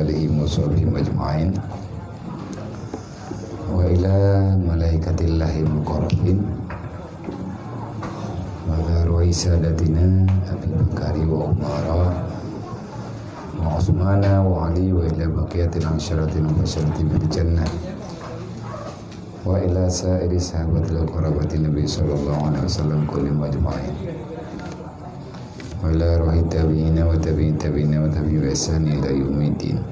alihi wa sahbihi ajma'in wa ila malaikatillahi muqarrabin wa ila ruhi sadatina Abi Bakari wa Umara wa Usmana wa Ali wa ila baqiyatil ansyaratin mubasyaratin bil jannah wa ila sa'iri sahabatil qarabatin Nabi sallallahu alaihi wasallam kullum ajma'in wa ila ruhi tabi'ina wa tabi'in tabi'ina wa tabi'in wa ihsani ila yaumiddin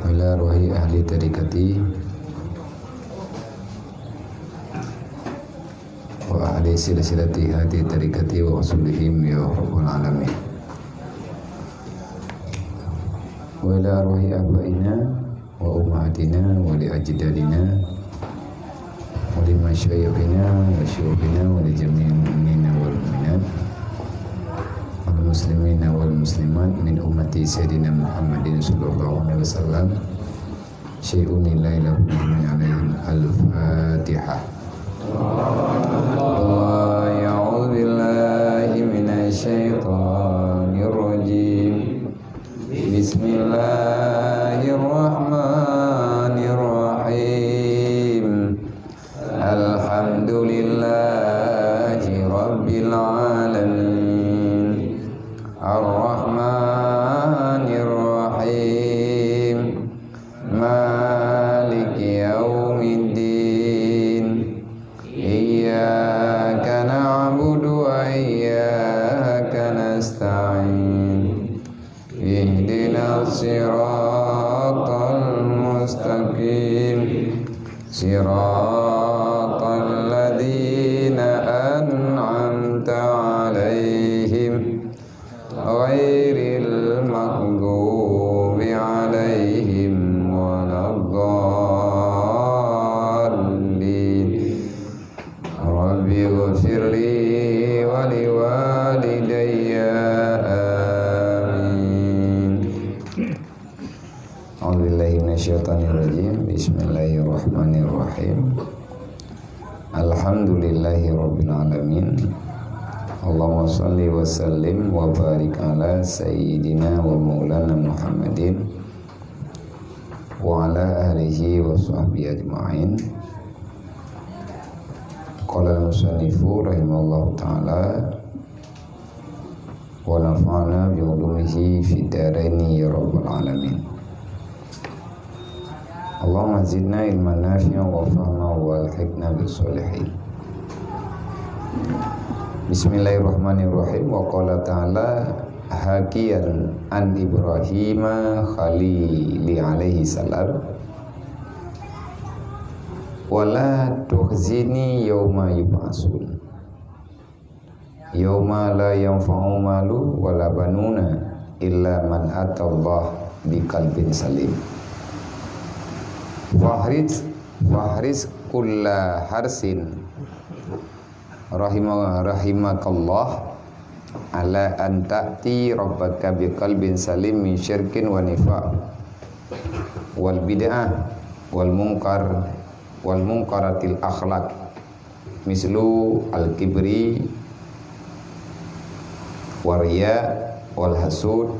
wa ila ruhi ahli tariqati wa ahli silsilati hadi tariqati wa usulihim ya rabbal alamin wa ila ruhi abaina wa ummahatina wa li ajdadina wa li masyayikhina wa syuyukhina wa li jami'il mu'minina wal mu'minat wal muslimina wal muslimat min ummati sayyidina Muhammadin sallallahu alaihi wasallam syai'un la ilaha ilaihim al-fatihah. A'udzu billahi minasy syaithanir rajim. Bismillahirrahmanirrahim. Alhamdulillahi rabbil alamin. Ar-Rahmanir Rahim. Maliki yaumiddin. Iyyaka na'budu wa iyyaka nasta'in. Ihdinas siratal mustaqim. Siratal ladzina an'amta 'alaihim ghairil maghdubi 'alaihim waladdallin. Rabbi ighfirli wa liwalidayya amin. A'udzubillahi minasyaitonir rajim. Bismillahirrahmanirrahim. Alhamdulillahi rabbil alamin. Allahumma shalli wa sallim wa barik ala sayyidina wa maulana Muhammadin wa ala alihi wa sahbihi ajma'in. Qala al-musannifu rahimahullahu ta'ala wa nafa'ana bi ulumihi fid dharaini ya rabbal alamin. Allahumma zidna ilman nafi'an wa fahma wa alhiqna bis solihin. Bismillahirrahmanirrahim. Wa qala ta'ala hakiyan an Ibrahim khalili alaihi salam wala tuhzini yawma yub'asun yawma la yanfa'u malu wala banuna illa man atallah biqalbin salim. Fahris kulla harsin rahimakallah ala an ta'ti rabbaka biqalbin salim min syirkin wa nifaq wal bid'ah wal munkaratil akhlaq mislu al kibri wariya wal hasud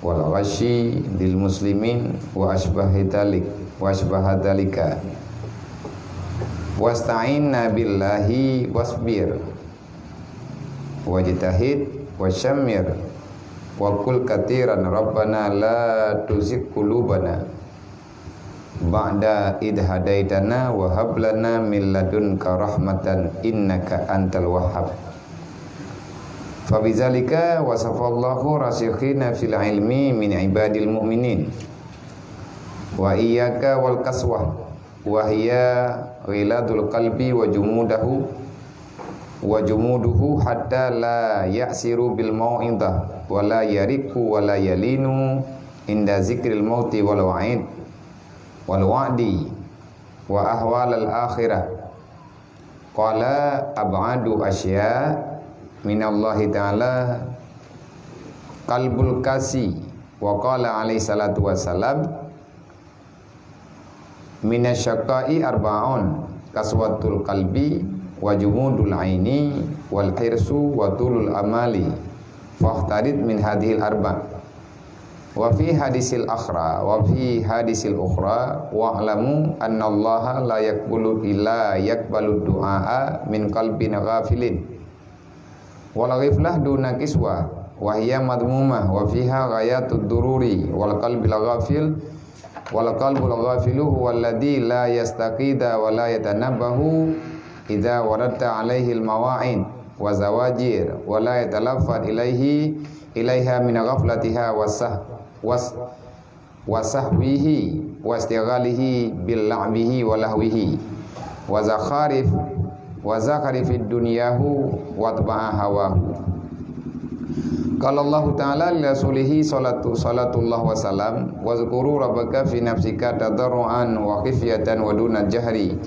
wal ghashi lil muslimin wa asbahadhalika wasta'inna billahi wasbir wajtahid wasyammir wa qul katiran rabbana la tuzigh qulubana ba'da id hadaitana wa hab lana min ladunka rahmatan innaka antal wahhab. Fa bidzalika wasafallahu rasikhina fil ilmi min ibadil mu'minin wa iyyaka wal kaswah wa hiya ghiladul qalbi wa jumuduhu hatta la ya'siru bil mau'idah wa la yariku wa la yalinu inda zikril mauti wal wa'id wal wa'di wa ahwal al akhirah. Qala ab'adu asya minallahi ta'ala qalbul kasi wa qala alaihi salatu wassalam minasyaqai arba'un kaswatul qalbi wa jumudul aini wal hirsu wa tulul amali fahtarid min hadhil arba' Wa fi hadisil ukhra wa'lamu annallaha la yaqbalu du'a min qalbin ghafilin wal ghiflah duna kiswa wa hiya madmumah wa fiha ghayatud dururi wal qalbil ghafilu huwa alladhi la yastaqida wa la yatanabbahu idza waradta alaihi al mawa'id wa zawajir wa la yatalaffat ilaiha min ghaflatiha wasahwihi wastighalihi bil la'bihi wa lahwihi wa zakharifid dunyahu wa taba'a hawahu. Qala Allah Ta'ala li rasulihi salatullah wa salam wa zkuru rabbaka fi nafsika tadarruan wa khifyatan wa duna jahri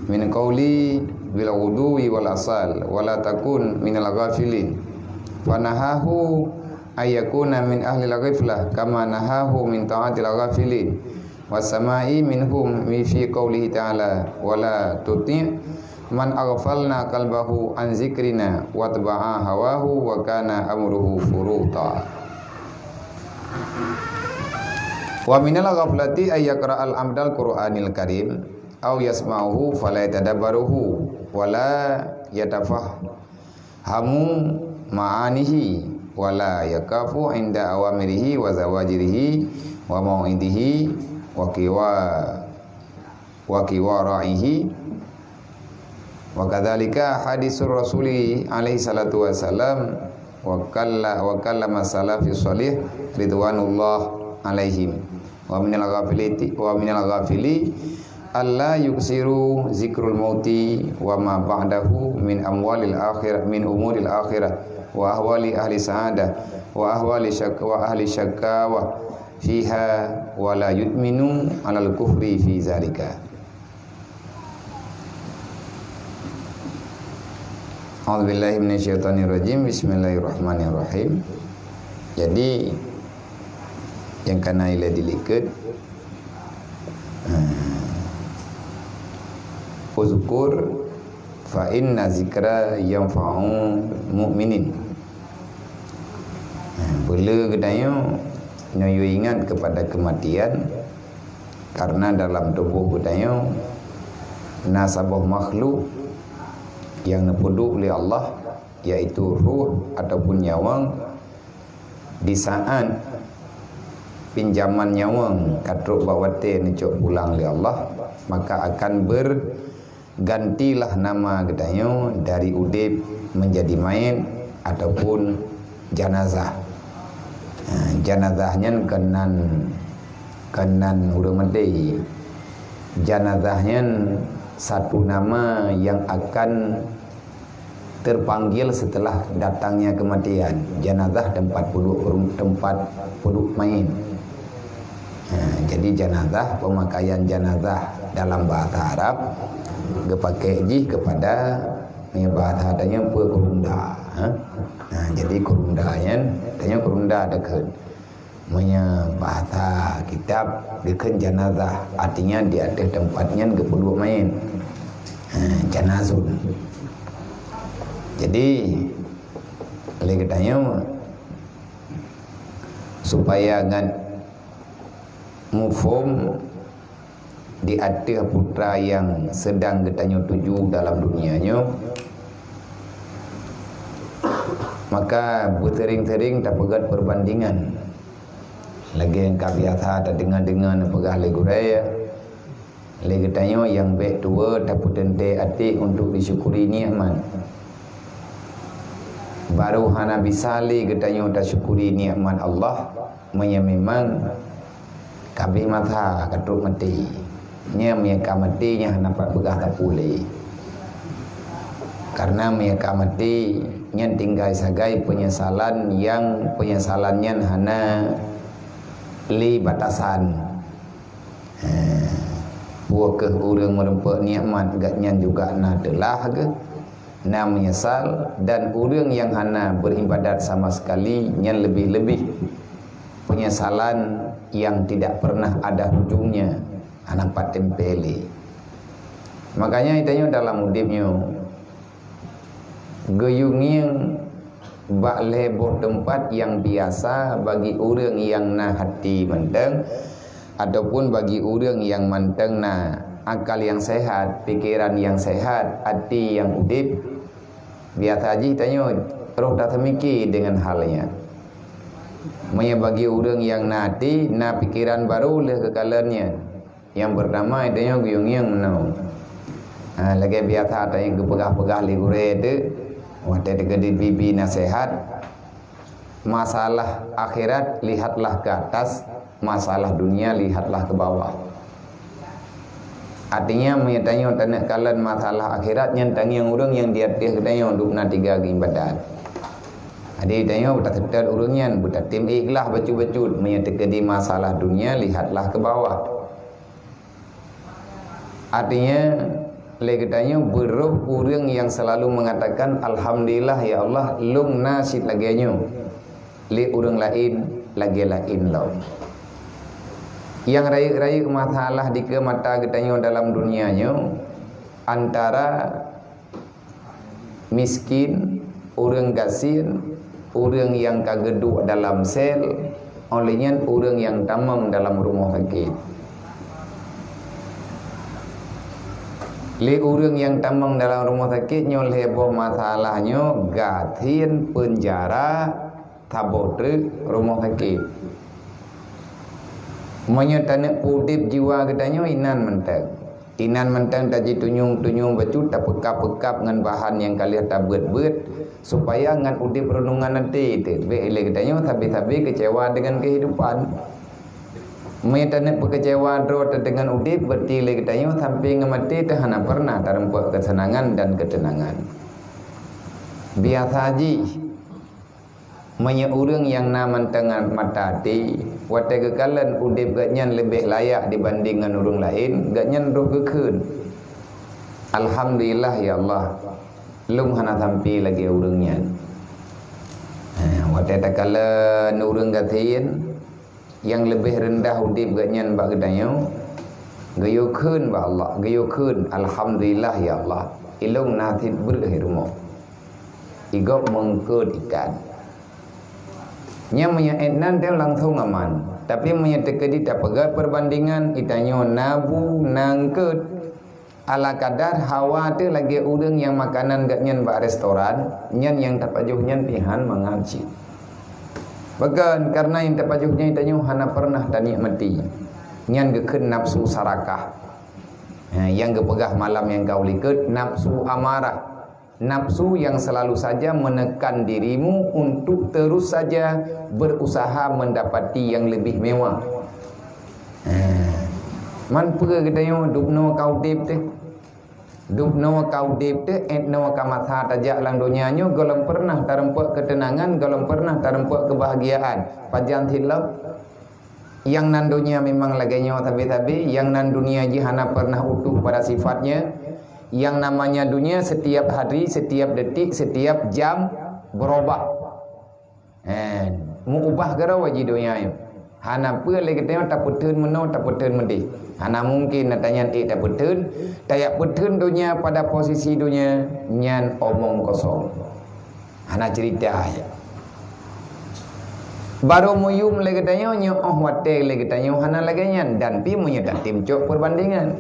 min qawli bil ghuduwi wal asal wa la takun minal ghafilin fanahahu ayyakuna min ahli al-ghiflah kama nahahu min ta'atil ghafilin wasama'i minhum fi qawlihi ta'ala wala tuti' man aghfalna qalbahu an zikrina wa taba'a hawahu wa kana amruhu furuta. Wa minal ghaflati ay yaqra'al amdal qur'anil karim aw yasma'uhu fala yatadabbaruhu wala yatafahhamu ma'anihi wala yakafu inda awamirihi wa zawajirihi wa mau'idihi wa kiwara'ihi wa kadzalika hadisur rasuli alaihi salatu wasalam wa kallama salafus salih ridwanullah alaihim wa minal ghafili alla yuksiru zikrul mauti wa ma ba'dahu min amwalil akhirah min umuril akhirah wa ahwali ahli sa'adah wa ahli syakawa fiha wa la yutminu alal kufri fi zalika. A'udzubillahi minasyaitonirrajim. Bismillahirrahmanirrahim. Jadi yang kana ila dilikeut uzkur fa inna zikra yanfa'u mu'minin. Bela gedayo nyoyo ingat kepada kematian karena dalam tubuh gedayo nasabah makhluk yang nepuduk oleh Allah yaitu ruh ataupun nyawang di saat pinjaman nyawang katruk bawate necok pulang oleh Allah maka akan gantilah nama gedayo dari udip menjadi mayit ataupun janazah. Janazahnya kenan urang mati. Janazahnya satu nama yang akan terpanggil setelah datangnya kematian. Janazah tempat puduk mayit. Jadi janazah, pemakaian janazah dalam bahasa Arab dipakai kepada bahasa adanya kurunda. Jadi kurundanya tanya kurunda dekat bahasa kitab dekat janazah artinya di atas tempatnya kepuluk main janazun. Jadi oleh katanya supaya mufhum di atas putra yang sedang getanya tuju dalam dunianya maka bersering-sering tak pegat perbandingan lagi yang kabiasa tak dengar-dengar pegah leguraya lagi tanya yang baik tua tak potente hati untuk disyukuri nikmat baru hana bisali getanya tak syukuri nikmat Allah memang kabeh mata katuk mati nya mereka matinya nampak pegah tak boleh karena mereka mati nya tinggal sagai penyesalannya hana li batasan buah ke urang merempak nikmat gatnya juga na telah ke na menyesal dan urang yang hana beribadat sama sekali nya lebih-lebih penyesalan yang tidak pernah ada hujungnya anak patempeli. Makanya itanya dalam udipnya geyunging bak leboh tempat yang biasa bagi orang yang na hati manteng ataupun bagi orang yang manteng na akal yang sehat, pikiran yang sehat, hati yang udip. Biasa haji tanya roh dah termikir dengan halnya. Maya bagi orang yang na hati, na pikiran baru le kekalannya. Yang pertama tanya guyung-guyung menau. Lagi biasa tanya kepegah-pegah li gure tu. Waktu dekat bibi nasihat, masalah akhirat lihatlah ke atas, masalah dunia lihatlah ke bawah. Artinya menyatanya tanya kalian masalah akhirat nyantang yang orang yang dia tanya untuk na 3 ibadat. Adik tanya buta sedar urungnya, buta tim ikhlas bacu-bacu menyatakan di masalah dunia lihatlah ke bawah. Artinya lagi tanya beruh orang yang selalu mengatakan alhamdulillah ya Allah lung nasid laginya li orang lain lagi lain lau. Yang raih-raih masalah di ke mata katanya dalam dunianya antara miskin, orang gasin, orang yang kageduk dalam sel, olehnya orang yang tamam dalam rumah sakit. Li orang yang tamang dalam rumah sakit nyol heboh masalahnya gatin penjara tabotre rumah sakit. Menyatakan pudip jiwa katanya inan mentang. Inan mentang taji tunyung-tunyung bacu tak pekap-pekap dengan bahan yang kalian tak buat-buat supaya ngan udip renungan nanti itu. Be katanya tapi kecewa dengan kehidupan. Menyatakan kecewa drot dengan udip berarti lagi tanya sampai ngemati tahana pernah terempat kesenangan dan ketenangan. Biasa haji orang yang naman tengah mata hati watai kekalan udip gatnyan lebih layak dibandingkan orang lain gatnyan roh kekun. Alhamdulillah ya Allah lung hana sampai lagi orangnya. Watai kekalan orang gatin yang lebih rendah udip gatnyan bak gedanya gayukun ba Allah gayukun alhamdulillah ya Allah ilung nasid berhirmo igok mengkut ikan nya menyaenan dia langsung aman tapi menyatakan tak pegat perbandingan itanyo nabu nangkut ala kadar hawa tu lagi udang yang makanan gatnyan bak restoran nyan yang tak pajuhnya pihan mengaji. Bahkan karena yang terpajuhnya itanya hana pernah dan nikmati. Nyan geken nafsu sarakah. Yang gepegah malam yang kau liket nafsu amarah. Nafsu yang selalu saja menekan dirimu untuk terus saja berusaha mendapati yang lebih mewah. Man pega katanya dupno kau dip teh. Dupno kau dip teh etno kamatha tajak lang dunianya golong pernah terempat ketenangan, golong pernah terempat kebahagiaan. Pajan hilau yang nan dunia memang laganya tapi yang nan dunia jihana pernah utuh pada sifatnya. Yang namanya dunia setiap hari, setiap detik, setiap jam berubah. Mu ubah gara wajib dunia yo. Hana pun lagi tengok tak putun menau tak putun mendih. Hana mungkin natanya tak putun, tayak putun dunia pada posisi dunia nyan omong kosong. Hana cerita aja. Baru muyum lagi tanya nyo wate lagi tanya hana lagi nyan dan pi munya tak tim cok perbandingan.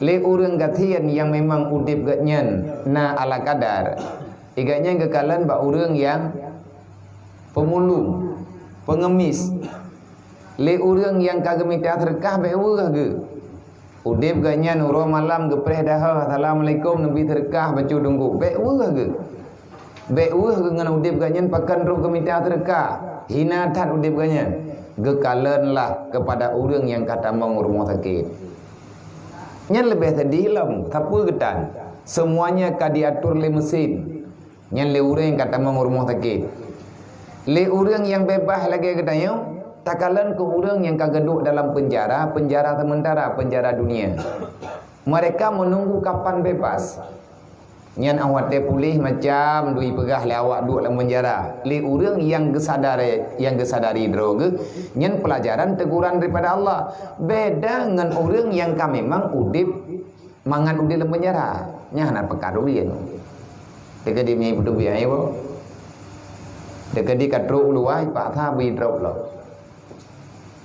Le urang gatian yang memang udip gatnyan na ala kadar. Iganya kekalan ba urang yang pemulung, pengemis. Le urang yang kagak minta terkah bewa ge. Udip gatnya nuro malam gepreh dah assalamualaikum nabi terkah baca dunggu bewa ge. Bewa ge ngan udip gatnya pakan roh minta terkah. Hina tat udip gatnya. Gekalanlah kepada urang yang kata mau rumah sakit. Nya lebih sedih lam tapi getan. Semuanya ka diatur le mesin. Nya le urang yang kata mau rumah sakit. Le urang yang bebas lagi katanya takalan ke orang yang kageduk dalam penjara sementara, penjara dunia. Mereka menunggu kapan bebas. Nyan awak te pulih macam dui pegah le awak duduk dalam penjara. Li orang yang gesadari droga, nyan pelajaran teguran daripada Allah. Beda dengan orang yang memang udip mangan udip dalam penjara. Nya hana perkara dia. Dekat dia punya hidup biaya apa? Dekadi katruk luai pak tha bi drop lo.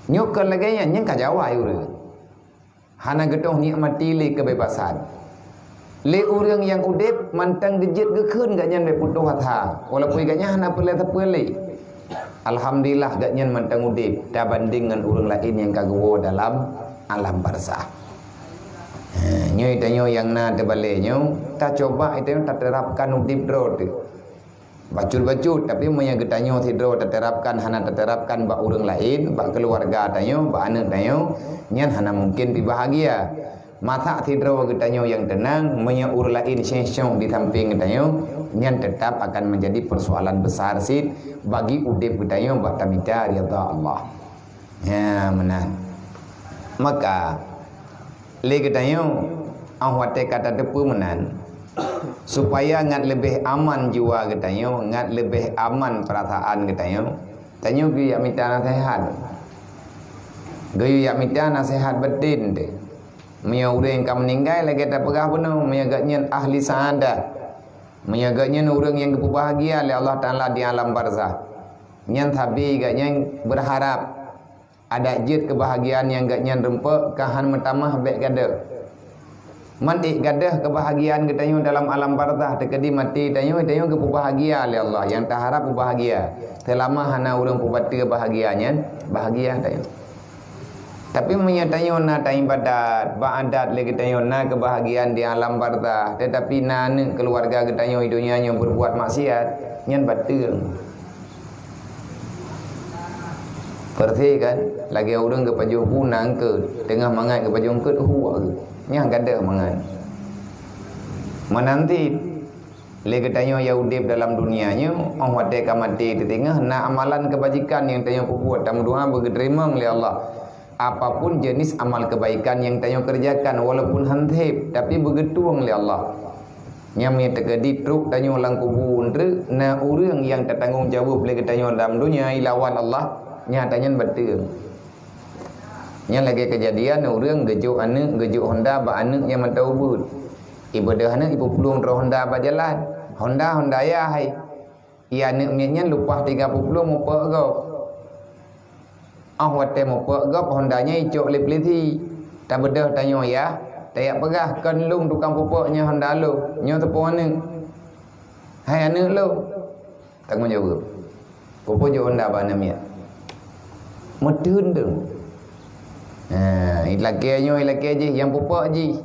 Nyokal lagi yang kajawai urang. Hana gedoh nikmati li kebebasan. Le urang yang udip mantang gejit gekeun gak nyan be putuh hatha. Walaupun gaknya hana peleh tepeli. Alhamdulillah gak nyan mantang udip dah banding dengan urang lain yang kagawa dalam alam barzah. Nyo itanyo yang na tebalenyo ta coba itanyo ta terapkan udip dro tu. Bacul-bacul tapi monya getanyo tidro ta terapkan hana ta terapkan ba urang lain, ba keluarga tanyo, ba anak tanyo, nyan hana mungkin dibahagia. Mata tidro getanyo yang tenang, monya urang lain syeng-syeng di samping getanyo, nyan tetap akan menjadi persoalan besar sid bagi udip getanyo ba tamita rida Allah. Ya menan. Maka le getanyo awate kata depu menan supaya ngat lebih aman jiwa getanyo, ngat lebih aman perasaan getanyo. Tanyo gi yak minta nasihat. Gayu yak minta nasihat batin de. Maya urang kam meninggal lagi tak pegah benar, maya gaknya ahli saadah. Maya gaknya urang yang berbahagia oleh Allah Taala di alam barzah. Nyan thabi gaknya berharap ada jid kebahagiaan yang gaknya rempek kahan metamah baik gada. Man gadah kebahagiaan getanyo dalam alam barzah tekedi mati tanyo kebahagia oleh Allah yang tak harap bahagia. Selama hana urang pubati bahagianya, bahagia tanyo. Tapi menyatanyo na ta ibadat, ba'adat le getanyo na kebahagiaan di alam barzah, tetapi na keluarga getanyo di dunia yang berbuat maksiat, nyan bateung. Perti kan lagi urang ke pajuh punang ke tengah mangat ke pajuh ke huwa ke. Nya gada mangan. Menanti le getanyo ya udip dalam dunianya, ang wate ka mati di tengah na amalan kebajikan yang tanyo buat, tamu doa berterima oleh Allah. Apapun jenis amal kebaikan yang tanyo kerjakan walaupun hantip tapi begetuang oleh Allah. Nya me tegedi truk tanyo lang kubun re na urang yang tertanggung jawab le getanyo dalam dunia ilawan Allah nya tanyan beteung. Nya lagi kejadian urang gejuk anak gejuk Honda ba anak yang mentaubut. Ibadah anak ibu pulung ro Honda ba jalan. Honda ya hai. Ia anak nya lupa 30 mupa go. Wate mupa go Hondanya icok le peliti. Tak bedah tanyo ya. Tayak pegah kan lung tukang pupuknya Honda lu. Nyo tepu anak. Hai anak lu. Tanggung jawab. Pupuk jo Honda ba anak ya. Medun deng. Ilakianyo je yang pupuk je.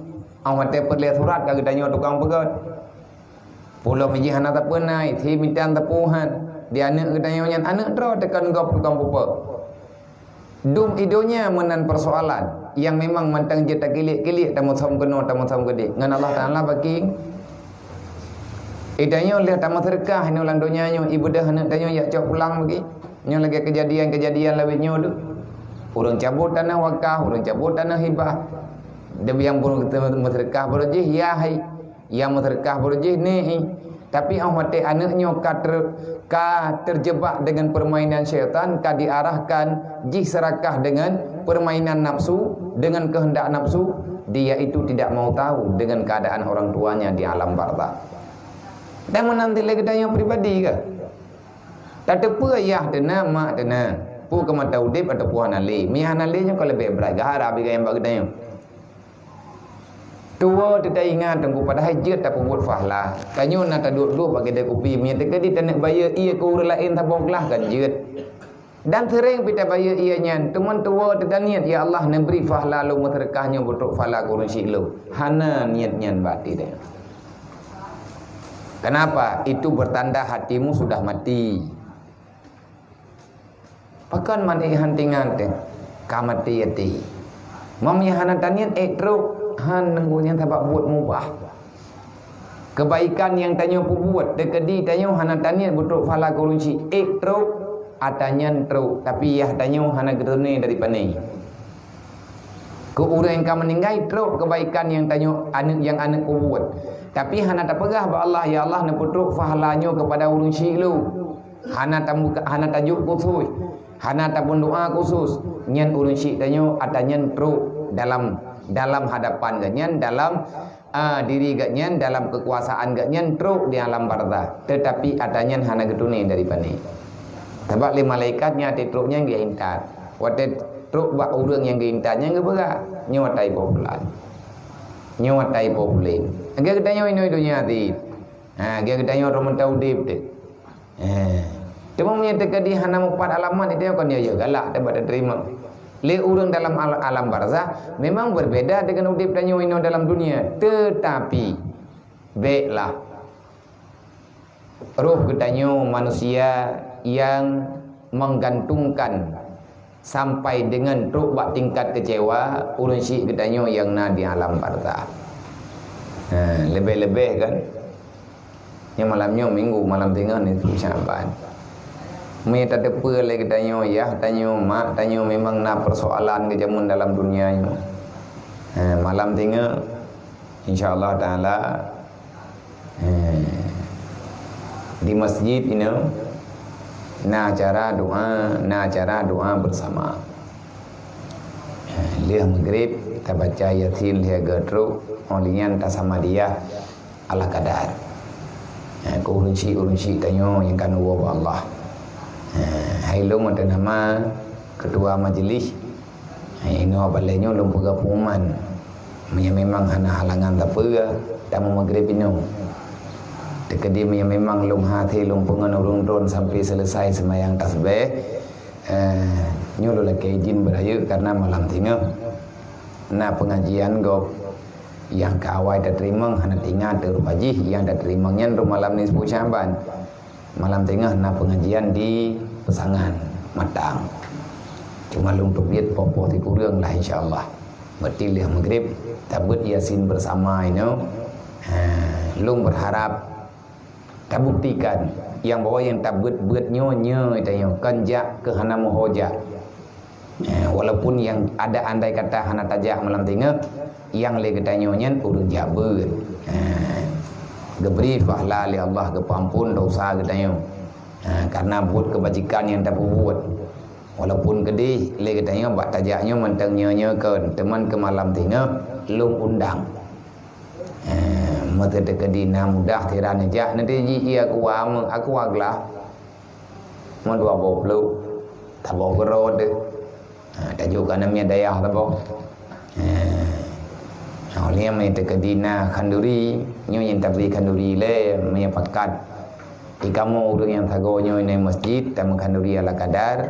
Awate perlihat surat ka getanyo tukang pegat. Pulau meji hana tak penai, thi mintan tapuhan. Dia anak getanyo nyan anak tro tekan gop tukang pupuk. Dum idonya menan persoalan yang memang mantang je tak kilik-kilik tamu thom keno tamu thom gede. Ngan Allah Taala bagi idanyo lihat tamu terkah ino lan donyanyo ibadah anak tanyo yak cok pulang bagi. Nyo lagi kejadian lawinyo tu. Urang cabut tanah wakaf, urang cabut tanah hibah. Dia yang burung terkah berjih ya hai. Yang terkah berjih ni. Tapi awate anaknya ka terjebak dengan permainan syaitan, ka diarahkan jih serakah dengan permainan nafsu, dengan kehendak nafsu, dia itu tidak mau tahu dengan keadaan orang tuanya di alam barzah. Dan menanti lagi tanya pribadi ke? Tak tepu ayah dena mak dena. Pu ke mata udip atau puan ali. Mi hanalinya kalau lebih berat gahara bagi yang bagi tanya. Tua tidak ingat tengku pada hajat tak buat fahlah. Kanyo nak tak duduk bagi dia kopi. Mi tegadi tak nak bayar ia ke orang lain tak bonglah kan jut. Dan sering kita bayar ianya. Teman tua tidak niat ya Allah memberi fahlah lu muterkahnya butuk fahlah kurunsi lu. Hana niatnya bati dia. Kenapa? Itu bertanda hatimu sudah mati. Pakan mani hantingan teh kamati yati. Mami hanan tanian truk han nenggunya tabak buat mubah. Kebaikan yang tanyo buat dekedi tanyo hanan tanian butuk fala kurunci truk atanyan truk tapi yah tanyo hana gedene dari panai. Ke urang yang meninggal truk kebaikan yang tanyo anak buat. Tapi hana tak pegah ba Allah ya Allah ne putuk fahalanyo kepada urunci lu. Hana tajuk khusus. Hana tabun doa khusus nyan urun syik tanyo atanyan truk dalam hadapan ganyan dalam diri ganyan dalam kekuasaan ganyan truk di alam barzah tetapi atanyan hana getune dari pani Sebab li malaikatnya ti truknya ngi intat. Wate truk ba urang yang ngi intatnya ngi berak. Nyotai populan. Nyotai populin. Agak kita nyoy dunia ti. Agak kita nyoy roman tau dip te. Cuma menyatakan di hana empat alamat itu kan dia galak dapat terima. Le urang dalam alam barzah memang berbeda dengan udip dan nyoy dalam dunia. Tetapi baiklah roh ketanyo manusia yang menggantungkan sampai dengan truk bak tingkat kecewa urun syik ketanyo yang na di alam barzah. Lebih-lebih kan yang malamnya minggu malam tengah ni tu Syaban. Me tak ada apa lagi tanyo ya, tanyo mak, tanyo memang na persoalan ke jamun dalam dunia ni. Malam tengah insya-Allah taala di masjid ini na acara doa bersama. Lihat maghrib kita baca yasin lihat gedruk olian tak sama dia ala kadar. Kau urunci tanyo yang kan wa Allah. Hai long ada nama ketua majelis. Ini abalnya long pega puman. Memang hana halangan tak apa tamu maghrib ini. Dekedi memang long hati long pengen urung drone sampai selesai semayang tasbih. Nyuruh lagi izin berayu karena malam tengah. Nah pengajian gop yang kawai dah terima hana tinggal terpaji yang dah terimanya malam ni 10 Syaban. Malam tengah na pengajian di Pesangan Matang. Cuma lung tubiat popo ti kurang lah insyaallah. Bertilih maghrib tabut yasin bersama ini. Lung berharap tabuktikan yang bawa yang tabut buat nyonya itu kanjak ke hana mohoja. Walaupun yang ada andai kata hana tajak malam tengah yang le ketanyonya urun jabut. Geberi fahla li Allah kepampun dosa katanya. Karena buat kebajikan yang tak buat. Walaupun gede le katanya bak tajaknya mentengnya nyakan teman ke malam tengah lung undang. Mata dekadina mudah tiran aja nanti ji aku aglah. Mau 20 tabo gerod. Tajuk namanya dayah tabo. Oleh mereka kedina kanduri nyo yang tabli kanduri le menyepakat di kamu urang yang tagonyo ini masjid tamu kanduri ala kadar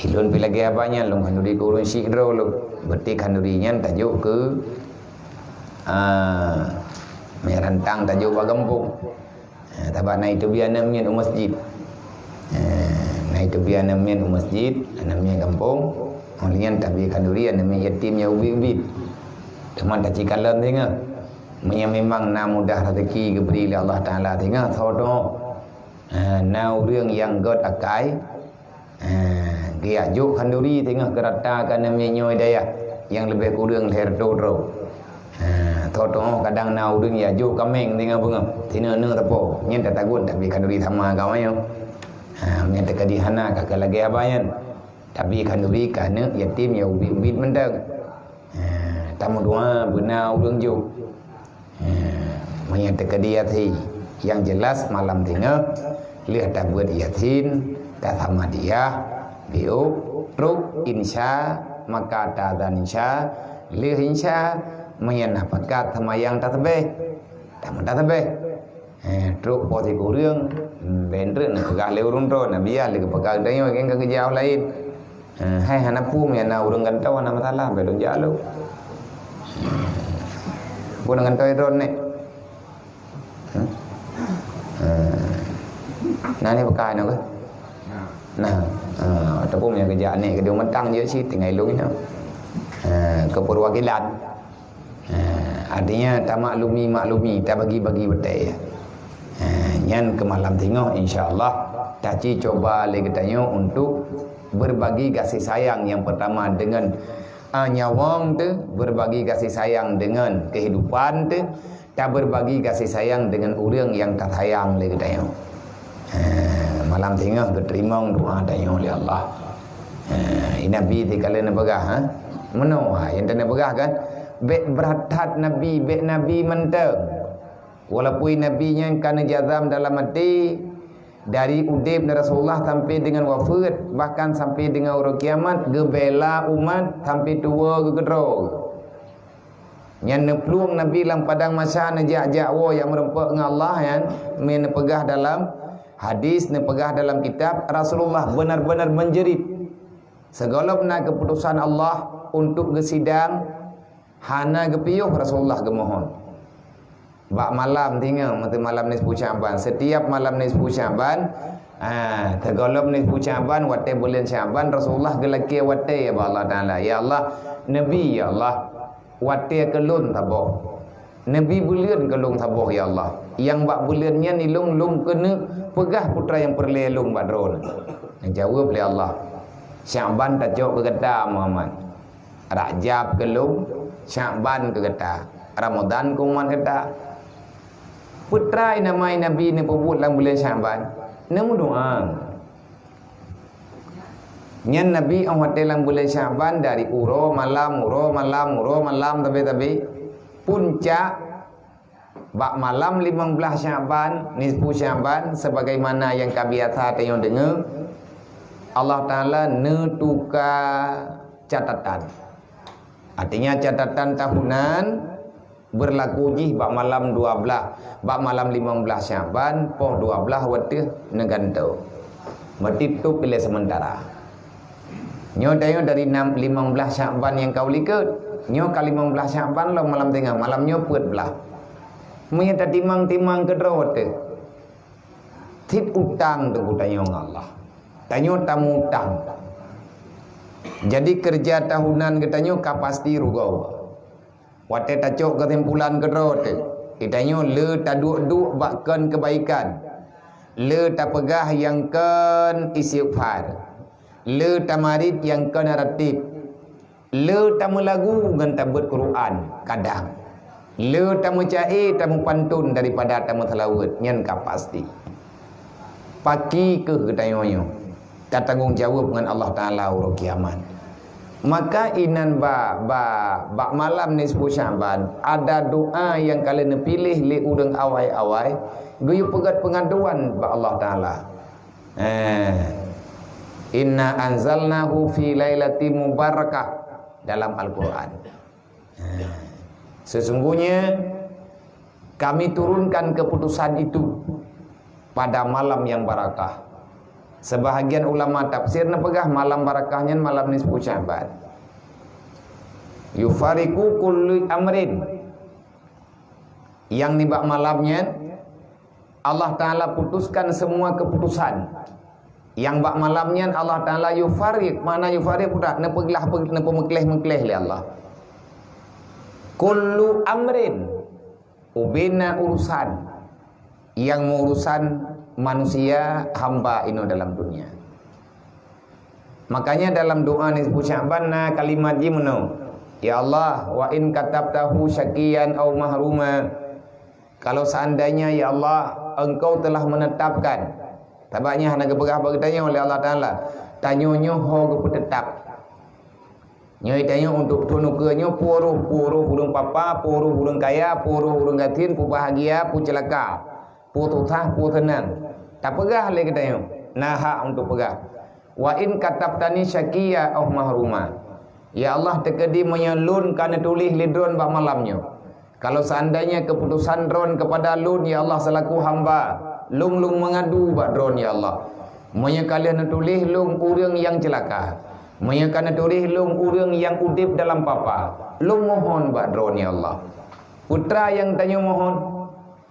hilun pilagi abanya long kanduri kurun syidro lo berarti kandurinya tajuk ke merantang tajuk bagempung tabak na itu biar namanya masjid na itu biar namanya masjid namanya kampung. Olian tabi kanduri namanya yatimnya ubi-ubi. Teman tak cikalan tengah. Memang na mudah rezeki diberi oleh Allah Taala tengah thodo. Na urang yang god akai. Dia juk kanduri tengah keratakan namanya nyoy daya yang lebih kurang herdodro. Thodo kadang na urang ya juk kameng tengah bunga. Tina ne tapo. Nyen tak tagun tabi kanduri sama kawanyo. Nyen tak kadihana kakak lagi abayan. Tapi kanduri kerana yatim yang ubit-ubit mendang. Tamu doa benar urang jo. Menyatakan dia hati yang jelas malam tengah lihat tak buat yatim tak sama dia biuk truk insya maka tak insya lihat insya menyenapakat sama yang tak tebeh tamu tak tebeh truk poti kurang bentren kegah leurun ro nabi ya lagi pegang dayo yang kejauh lain. Hai anak pum ya na urang gantau ana masalah belum jalo. Pun gantau ron nek. Nah ni pakai nak ke? Nah, ataupun yang kerja ni kedua mentang je sih tinggal lu ni. Ke perwakilan. Artinya tak maklumi, tak bagi-bagi betul. Nyan ke malam tengok insya-Allah tak coba lagi tanya untuk berbagi kasih sayang yang pertama dengan nyawang tu, berbagi kasih sayang dengan kehidupan tu, tak berbagi kasih sayang dengan orang yang tak sayang lagi tanya. Malam tengah berterima doa tanya oleh Allah. Nabi di kala nak begah mana yang tak nak begah kan bek beratat Nabi mentang walaupun Nabi nya kana jazam dalam hati dari udib dari Rasulullah sampai dengan wafat, bahkan sampai dengan hari kiamat, gebela umat sampai tua ke gedrog. Yang nepluang Nabi dalam padang masa najak wo yang merempak dengan Allah yang menepegah dalam hadis, nepegah dalam kitab Rasulullah benar-benar menjerit segala benar keputusan Allah untuk gesidang hana gepiyuh Rasulullah gemohon. Bak malam tinggal mati malam nisfu Syaban. Setiap malam nisfu Syaban, tergolong nisfu Syaban wate bulan Syaban Rasulullah gelaki wate ya Allah Taala. Ya Allah, Nabi ya Allah, wate kelun taboh. Nabi bulan kelung taboh ya Allah. Yang bak bulannya ni lung kena pegah putra yang perlelung bak drone. Jawab oleh Allah. Syaban tak jauh kegeta Muhammad. Rajab kelung, Syaban kegeta. Ramadan kuman kegeta. Putra namai Nabi ni pebut dalam bulan Syaban. Namu doa. Nyan Nabi awat dalam bulan Syaban dari uro malam tapi puncak bak malam 15 Syaban, nisfu Syaban sebagaimana yang kabiasa tayong dengar. Allah Taala netuka catatan. Artinya catatan tahunan berlaku jih bak malam 12, bak malam 15 Syaban, poh 12 watih negantau. Berarti tu pilih sementara. Nyo dayo dari 15 Syaban yang kau liket, nyo kali 15 Syaban lo malam tengah, malam nyo puat belah. Munya tak timang kedrawat tu. Tit utang tu tanyo Allah. Tanyo tamu utang. Jadi kerja tahunan ketanyo kapasti rugau. Wate tacok kesimpulan kedrot. Kitanya le taduk-duk bakkan kebaikan. Le tapegah yang ken istighfar. Le tamarit yang ken ratib. Le tamu lagu ngan tabut Quran kadang. Le tamu cai tamu pantun daripada tamu selawat nyen kapasti. Paki ke kitanya. Tak tanggung jawab dengan Allah Taala hari kiamat. Maka inan bak malam nisfu Syaban ada doa yang kalian pilih li urang awai-awai guyu pegat pengaduan ba Allah Taala. Inna anzalnahu fi lailatin mubarakah dalam Al-Qur'an. Sesungguhnya kami turunkan keputusan itu pada malam yang barakah. Sebahagian ulama tafsir nepegah malam barakahnya malam nisfu Syaban. Yufariku kulli amrin. Yang nibak malamnya Allah Ta'ala putuskan semua keputusan. Yang bak malamnya Allah Ta'ala yufarik. Mana yufarik pula nepemekleh li Allah. Kullu amrin. Ubina urusan. Yang mengurusan manusia hamba ini dalam dunia. Makanya dalam doa nisfu Syaban kalimat jimno. Ya Allah, wa in katabtahu syakiyan au mahruma. Kalau seandainya ya Allah engkau telah menetapkan. Tabaknya hana keberah bertanya oleh Allah Taala. Tanyonyo ho tetap. Nyoi tanya untuk tunukannya puruh hurung papa, puruh hurung kaya, puruh hurung gatin, pu bahagia, pu celaka, pu tutah, pu tenang. Tak pegah lagi katanya. Nah hak untuk pegah. Wa in katabtani syakiya au mahruma. Ya Allah tekedi menyelun kana tulis lidron bak malamnya. Kalau seandainya keputusan dron kepada lun ya Allah selaku hamba, lung mengadu bak dron ya Allah. Monya kalian tulis lung urang yang celaka. Monya kana tulis lung urang yang udip dalam papa. Lung mohon bak dron ya Allah. Putra yang tanya mohon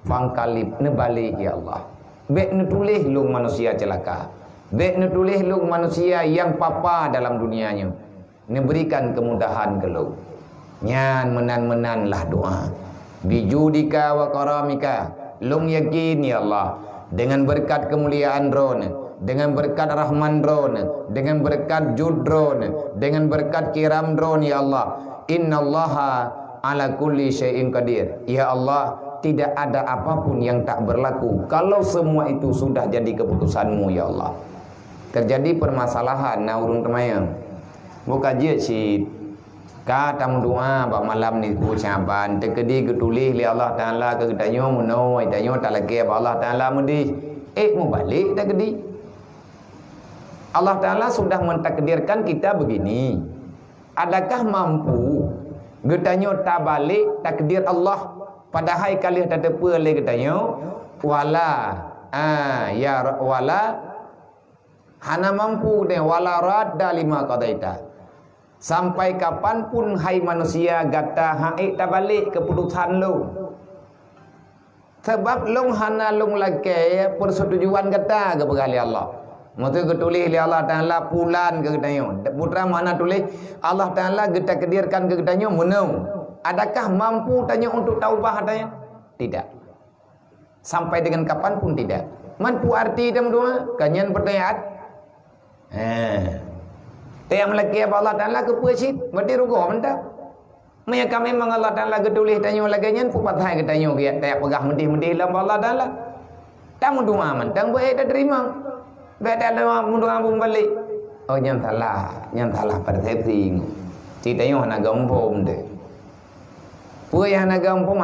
fangkalib nebalik ya Allah. Bek nutulis lung manusia celaka. Bek nutulis lung manusia yang papa dalam dunianya. Neberikan kemudahan ke lung. Nyan menan-menanlah doa. Bijudika wa karamika. Lung yakin ya Allah. Dengan berkat kemuliaan drone. Dengan berkat rahman drone. Dengan berkat jud drone. Dengan berkat kiram drone ya Allah. Innallaha ala kulli syai'in qadir. Ya Allah. Tidak ada apapun yang tak berlaku kalau semua itu sudah jadi keputusanmu ya Allah. Terjadi permasalahan urung temayang. Buka je si katam doa bak malam ni bu Syaban tekedi ketulih li Allah Taala ke tanyo muno tanyo tak lagi ba Allah Taala mudi mau balik tak kedi. Allah Ta'ala sudah mentakdirkan kita begini. Adakah mampu getanyo tak balik takdir Allah? Padahal kali tak tepa le getanyo wala wala hana mampu de wala radda lima qadaita. Sampai kapanpun hai manusia gata hai tak balik keputusan lu. Sebab long hana long lagi persetujuan kata ke bergali Allah. Maksud ke tulis oleh Allah Ta'ala pulan ke getanyo. Putra mana tulis Allah Ta'ala kita kedirkan ke getanyo menau. Adakah mampu tanya untuk taubah katanya? Tidak. Sampai dengan kapan pun tidak. Mampu arti dia berdua? Kanyan pertanyaan. Tiap lagi apa Allah Ta'ala ke puasit? Berarti rugo mentah. Mereka memang Allah Ta'ala ketulis tanya lagi nyan pupat hai ketanya dia tak pegah mendih-mendih dalam Allah Ta'ala. Tak mendua mentang boleh tak terima. Beda dalam mendua pun balik. Oh nyan salah persepsi. Ceritanya hana gampang deh. Puai hana gampang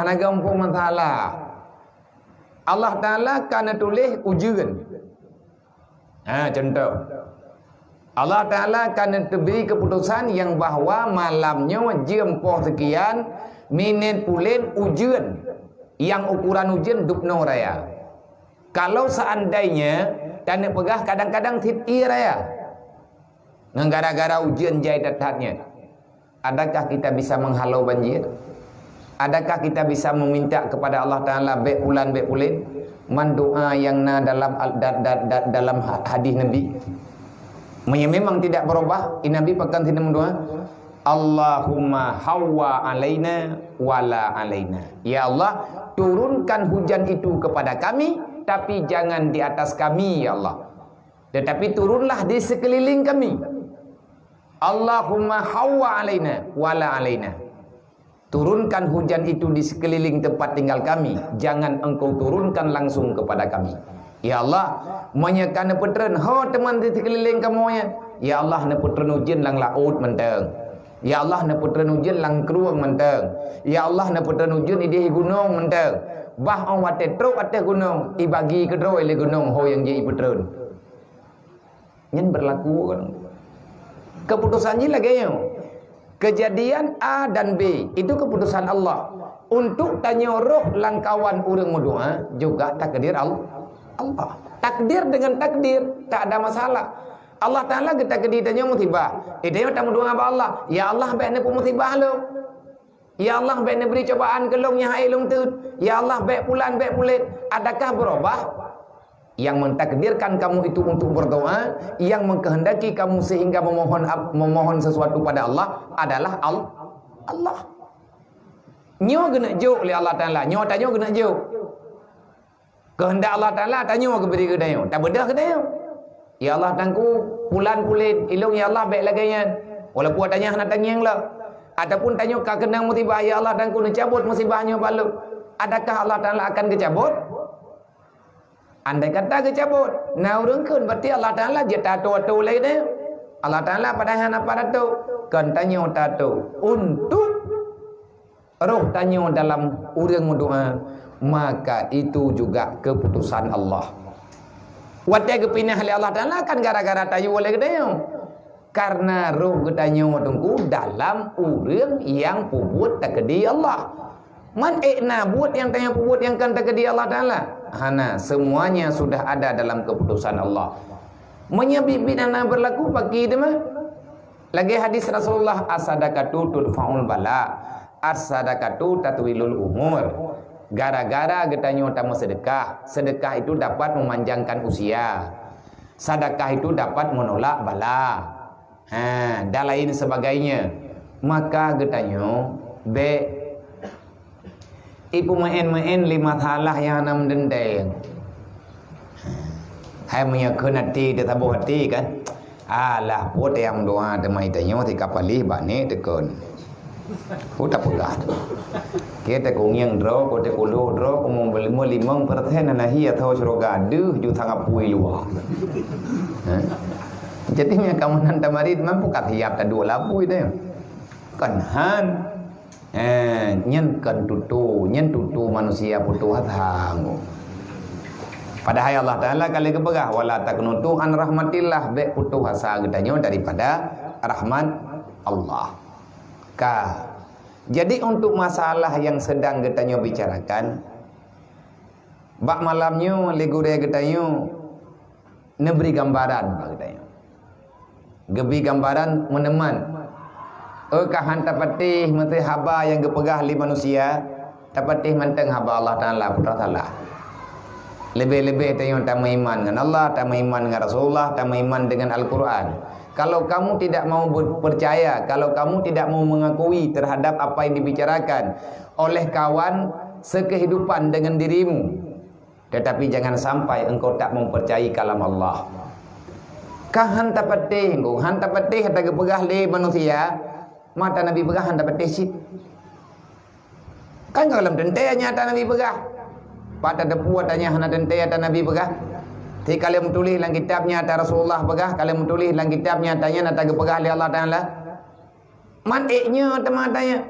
masalah. Allah Ta'ala kana tulis ujian. Contoh. Allah Ta'ala akan beri keputusan yang bahawa malamnya jam poh sekian minit pulin ujian. Yang ukuran ujian dupno raya. Kalau seandainya dan pegah kadang-kadang titi raya. Gara-gara ujian jahit datanya. Adakah kita bisa menghalau banjir? Adakah kita bisa meminta kepada Allah Ta'ala baik pulin? Mandoa yang dalam hadis Nabi. Memang tidak berubah. Nabi pekan tidak mendoa. Allahumma hawa alaina wala alaina. Ya Allah, turunkan hujan itu kepada kami, tapi jangan di atas kami ya Allah. Tetapi turunlah di sekeliling kami. Allahumma hawa alaina wala alaina. Turunkan hujan itu di sekeliling tempat tinggal kami, jangan engkau turunkan langsung kepada kami. Ya Allah, menyekan neputren teman di sekeliling kamu ya. Ya Allah, neputren ujian lang laut menteng. Ya Allah, neputren ujian lang keruang menteng. Ya Allah, neputren ujian di gunung menteng. Bah on wate truk atas gunung, ibagi kedro ile gunung ho yang jadi putren. Nyen berlaku kan. Keputusan ji lagi yo. Kejadian A dan B itu keputusan Allah. Untuk tanya roh langkawan urang mendoa juga takdir Allah. Takdir dengan takdir tak ada masalah. Allah Ta'ala kita keditanya musibah. Dia tak mendoa apa Allah. Ya Allah baik pun musibah lo. Ya Allah baik beri cobaan ke long yang hai long tu. Ya Allah baik pulan baik pulit. Adakah berubah? Yang mentakdirkan kamu itu untuk berdoa, yang mengkehendaki kamu sehingga memohon sesuatu pada Allah adalah Allah. Nyo kena jauh oleh Allah Ta'ala. Nyo tak nyo kena jauh. Kehendak Allah Ta'ala tanya ke beri ke dayo. Tak bedah ke dayo. Ya Allah tangku pulan pulit ilung ya Allah baik lagi nya. Walaupun tanya nak tanya lah. Ataupun tanya ka kenang musibah ya Allah tangku nak cabut musibahnya balu. Adakah Allah Ta'ala akan kecabut? Andai kata kecabut, nah urangkeun berarti Allah Ta'ala je tato lain dia. Allah Ta'ala padahal apa tato? Kan tanya tato untuk roh tanya dalam urang doa, maka itu juga keputusan Allah. Wadah kepinah oleh Allah Ta'ala kan gara-gara tayu oleh dia. Karena roh getanya tunggu dalam urang yang puput takdir Allah. Man buat yang tanya puput yang kan takdir Allah Ta'ala. Hana semuanya sudah ada dalam keputusan Allah. Menyebibit anak berlaku bagi dia mah. Lagi hadis Rasulullah as-sadaqatu tudfa'ul bala. As-sadaqatu tatwilul umur. Gara-gara kita nyutama sedekah. Sedekah itu dapat memanjangkan usia. Sedekah itu dapat menolak bala. Dan lain sebagainya. Maka kita ibu main lima salah yang nam dendeng. Hai menyakun hati dia tabuh hati kan. Alah buat yang doa demai tanya thì kapalih bani tekun. Udah pegah. Kita kongyang draw ko te kulo draw ko mo 5% na hiya tho surga duh ju thang apui luar. Jadi nya kamanan tamarid mampu kat hiap ta dua lapui deh. Kan han nhân cần tutu manusia butuh hang Padahal Allah Ta'ala kali kepegah wala taqnutu an rahmatillah, baik putus asa getanyo daripada rahmat Allah. Jadi untuk masalah yang sedang getanyo bicarakan, bak malamnya legure getanyo neberi gambaran bak getanyo. Gebi gambaran meneman. Kahan tapatih menteri haba yang gepegah li manusia, tapatih menteng haba Allah Ta'ala putra salah. Lebih-lebih tayo tak beriman dengan Allah, tak beriman dengan Rasulullah, tak beriman dengan Al-Quran. Kalau kamu tidak mau percaya, kalau kamu tidak mau mengakui terhadap apa yang dibicarakan oleh kawan sekehidupan dengan dirimu, tetapi jangan sampai engkau tak mempercayai kalam Allah. Kahan tak patih, han tak patih kata gepegah le manusia, mata Nabi pegah han tak patih sit. Kan kalau tentenya tak Nabi pegah. Pada depu tanya hana tentai ada Nabi pegah. Ti kalau menulis dalam kitabnya ada Rasulullah pegah, kalau menulis dalam kitabnya tanya nata pegah oleh Allah Taala. Matiknya teman tanya.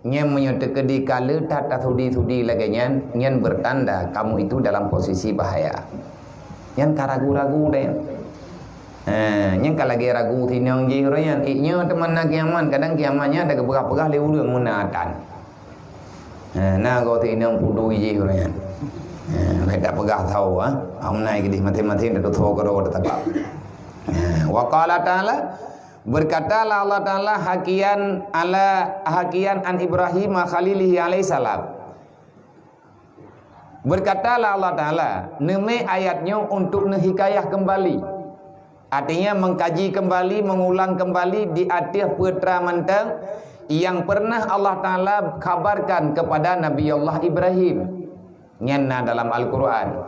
Nya menyutekedi kala tak sudi-sudi lagi nyan bertanda kamu itu dalam posisi bahaya. Nyan karagu-ragu deh. Nyan kalau lagi ragu tinong ji royan iknya teman nak kiaman, kadang kiamannya ada pegah-pegah le urang munatan. Nah kau tinong pudu ji royan. Mereka pegah tahu naik di mati-mati itu tahu kalau ada tempat. Wa qala ta'ala, berkatalah Allah Ta'ala hakian an Ibrahim khalilihi alaihi salam. Berkatalah Allah Ta'ala neme ayatnya untuk hikayah kembali, artinya mengkaji kembali, mengulang kembali di atas putra manteng yang pernah Allah Ta'ala kabarkan kepada Nabi Allah Ibrahim. Nyanna dalam Al-Quran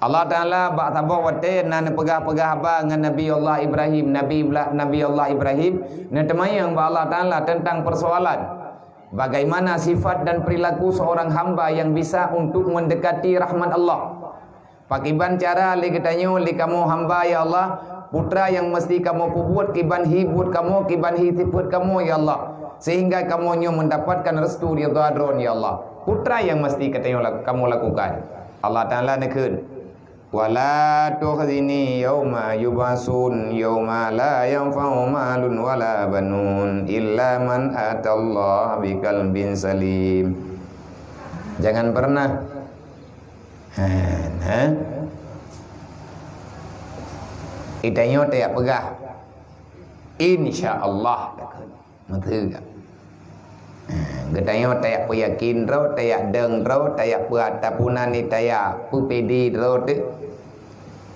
Allah Ta'ala bak tabah wate nan pegah-pegah ba dengan Nabi Allah Ibrahim, Nabi Allah Ibrahim nan temayang ba Allah Ta'ala tentang persoalan bagaimana sifat dan perilaku seorang hamba yang bisa untuk mendekati rahmat Allah. Pakiban cara li ketanyo li kamu hamba ya Allah, putra yang mesti kamu buat kiban hibut kamu, kiban hitiput kamu ya Allah, sehingga kamu mendapatkan restu ridha dron ya Allah. Putra yang mesti kamu lakukan. Allah Ta'ala nekun wala tukhzini yauma yubasun yauma la yanfa'u malun wala banun illa man atallaha biqalbin salim. Jangan pernah itanyo tak pegah insyaallah mata getanyo tak yakin ro tak deng ro tak atapunan ni tak pupedi ro tu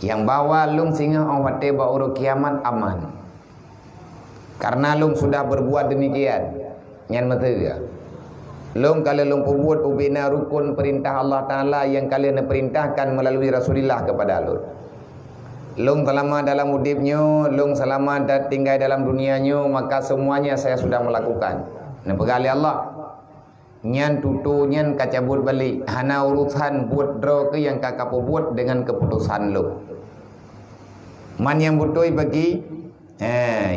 yang bawa lung singa orang pate bauru kiamat aman karena lung sudah berbuat demikian nyan mata lung kalau lung perbuat ubina rukun perintah Allah Ta'ala yang kalian perintahkan melalui Rasulullah kepada lung. Lung selama dalam udipnya, lung selama tinggal dalam dunianya, maka semuanya saya sudah melakukan. Nepegali Allah nyan tutu nyan kacabut balik hana urusan buat draw ke yang kakak buat dengan keputusan lu man yang butoi bagi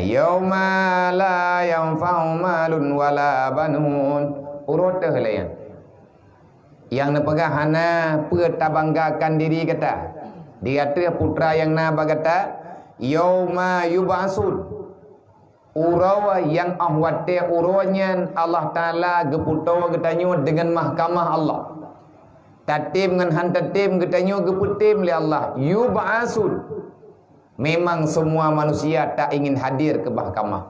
yauma la yanfa'u malun wala banun urut helayan yang nepegah hana pertabanggakan diri kata dia tu putra yang na bagata yauma yubasun urawa yang ahwate uronya Allah Ta'ala geputo getanyo dengan mahkamah Allah tatim dengan hantatim getanyo geputim li Allah yub'asun. Memang semua manusia tak ingin hadir ke mahkamah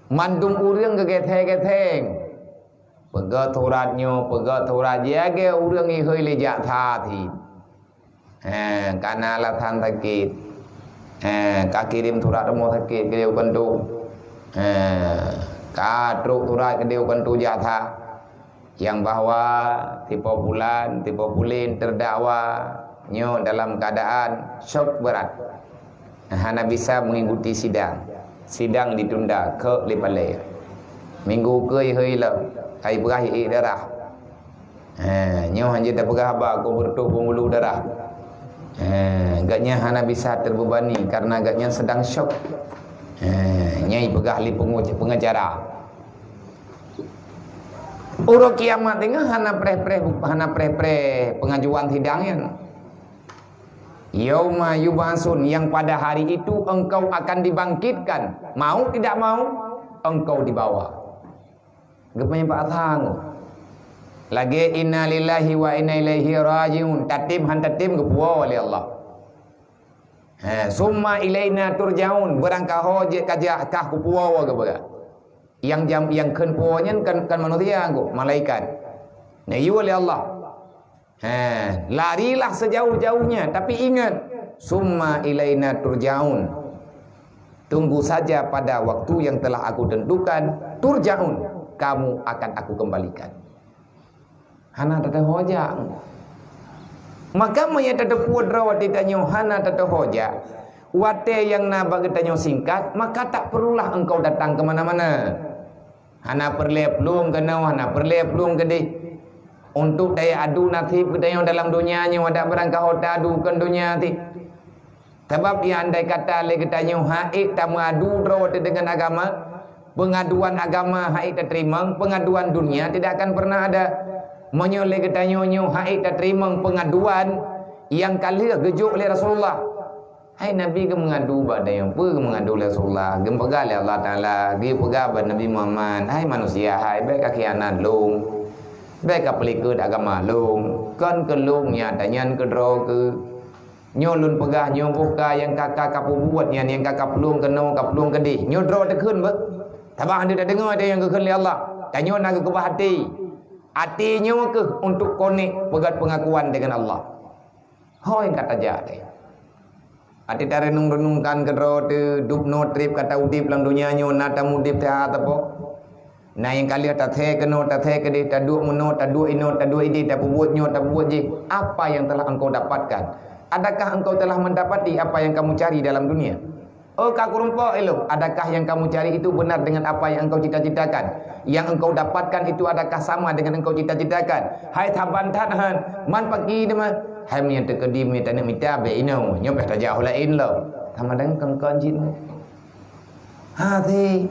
mandung urang gegethe-getheng pegat uratnyo pegat urat jage urang i hoi le jak tha thi kana la than sakit kakirim turat mo sakit kedeu kantu kadruk turai kedeu kantu jatha yang bahwa tipe bulan terdakwa nyo dalam keadaan syok berat hana bisa mengikuti sidang ditunda ke lepale minggu ke heula ai berah darah nyo hanya dah pegah ba ko bertuh pembuluh darah agaknya hana bisa terbebani karena agaknya sedang syok. Nyai pegah li pengacara uro kiamat tengah hana preh pengajuan sidangnya Yauma yub'atsun, yang pada hari itu engkau akan dibangkitkan. Mau tidak mau, engkau dibawa. Gepanya Pak Thang. Lagi inna lillahi wa inna ilaihi rajiun. Tatim han tatim gepuwa oleh Allah. Summa ilaina turjaun. Berangkah hoje kajah kah gepuwa ke. Yang keun puanya kan manusia anggo, malaikat. Nah, iya oleh Allah. Larilah sejauh-jauhnya, tapi ingat, summa ilaina turjaun. Tunggu saja pada waktu yang telah aku tentukan, turjaun, kamu akan aku kembalikan. Hana tata hoja. Maka maya tata puadra wati tanyo hana tata hoja. Wate yang naba tanyo singkat, maka tak perlulah engkau datang kemana-mana. Hana perlep belum kenau, hana perlep belum gede. Untuk daya adu nasib kita yang dalam dunia ni ada berangkah hota adukan dunia ti. Sebab dia andai kata le kita nyu haik tak mengadu rawat dengan agama, pengaduan agama haik tak terima, pengaduan dunia tidak akan pernah ada. Menyole kita nyu haik tak terima pengaduan yang kali gejuk oleh Rasulullah. Hai Nabi ke mengadu badai yang pe mengadu oleh Rasulullah, gempegal oleh Allah Taala, gi pegabah Nabi Muhammad. Hai manusia, hai baik akianan long. Baik pelikut agama long, kan ke long nya tanyan ke dro ke nyolun pegah nyompuka yang kakak kapu buat yang kakak pelung ke no kapelung ke di nyodro te keun be tabah anda dah dengar ada yang ke keun Allah tanyo nak ke hati hatinya ke untuk konek pegat pengakuan dengan Allah ho yang kata jade ati tare renung-renungkan ke dro te dup no trip kata udip lang dunia nyo nata mudip te atapo. Nah yang kali tak the keno tak the kedi tak duk meno tak duk ino tak duk ini tak buat nyo tak buat je. Apa yang telah engkau dapatkan? Adakah engkau telah mendapati apa yang kamu cari dalam dunia? Oh kak kurumpo elo, adakah yang kamu cari itu benar dengan apa yang engkau cita-citakan? Yang engkau dapatkan itu adakah sama dengan engkau cita-citakan? Hai tabantan han, man pagi ni mah. Hai mi yang terkedim mi tak nak minta be ino, nyo peh tak jauh lain lo. Tamadang kengkon jin. Ha thi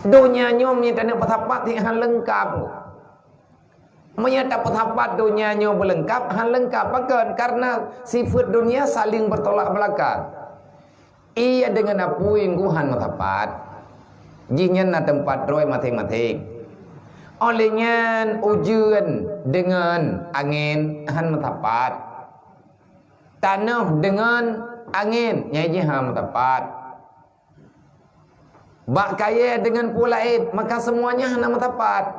dunia nyom yang tak nak bertapat yang lengkap. Maya tak bertapat dunia nyom berlengkap, hal lengkap. Bahkan karena sifat dunia saling bertolak belakang. Ia dengan apa yang Tuhan bertapat. Jinya na tempat roy masing-masing. Olehnya ujian dengan angin han bertapat. Tanah dengan angin nyaji han bertapat. Bak kaya dengan pulaid, maka semuanya nama tepat.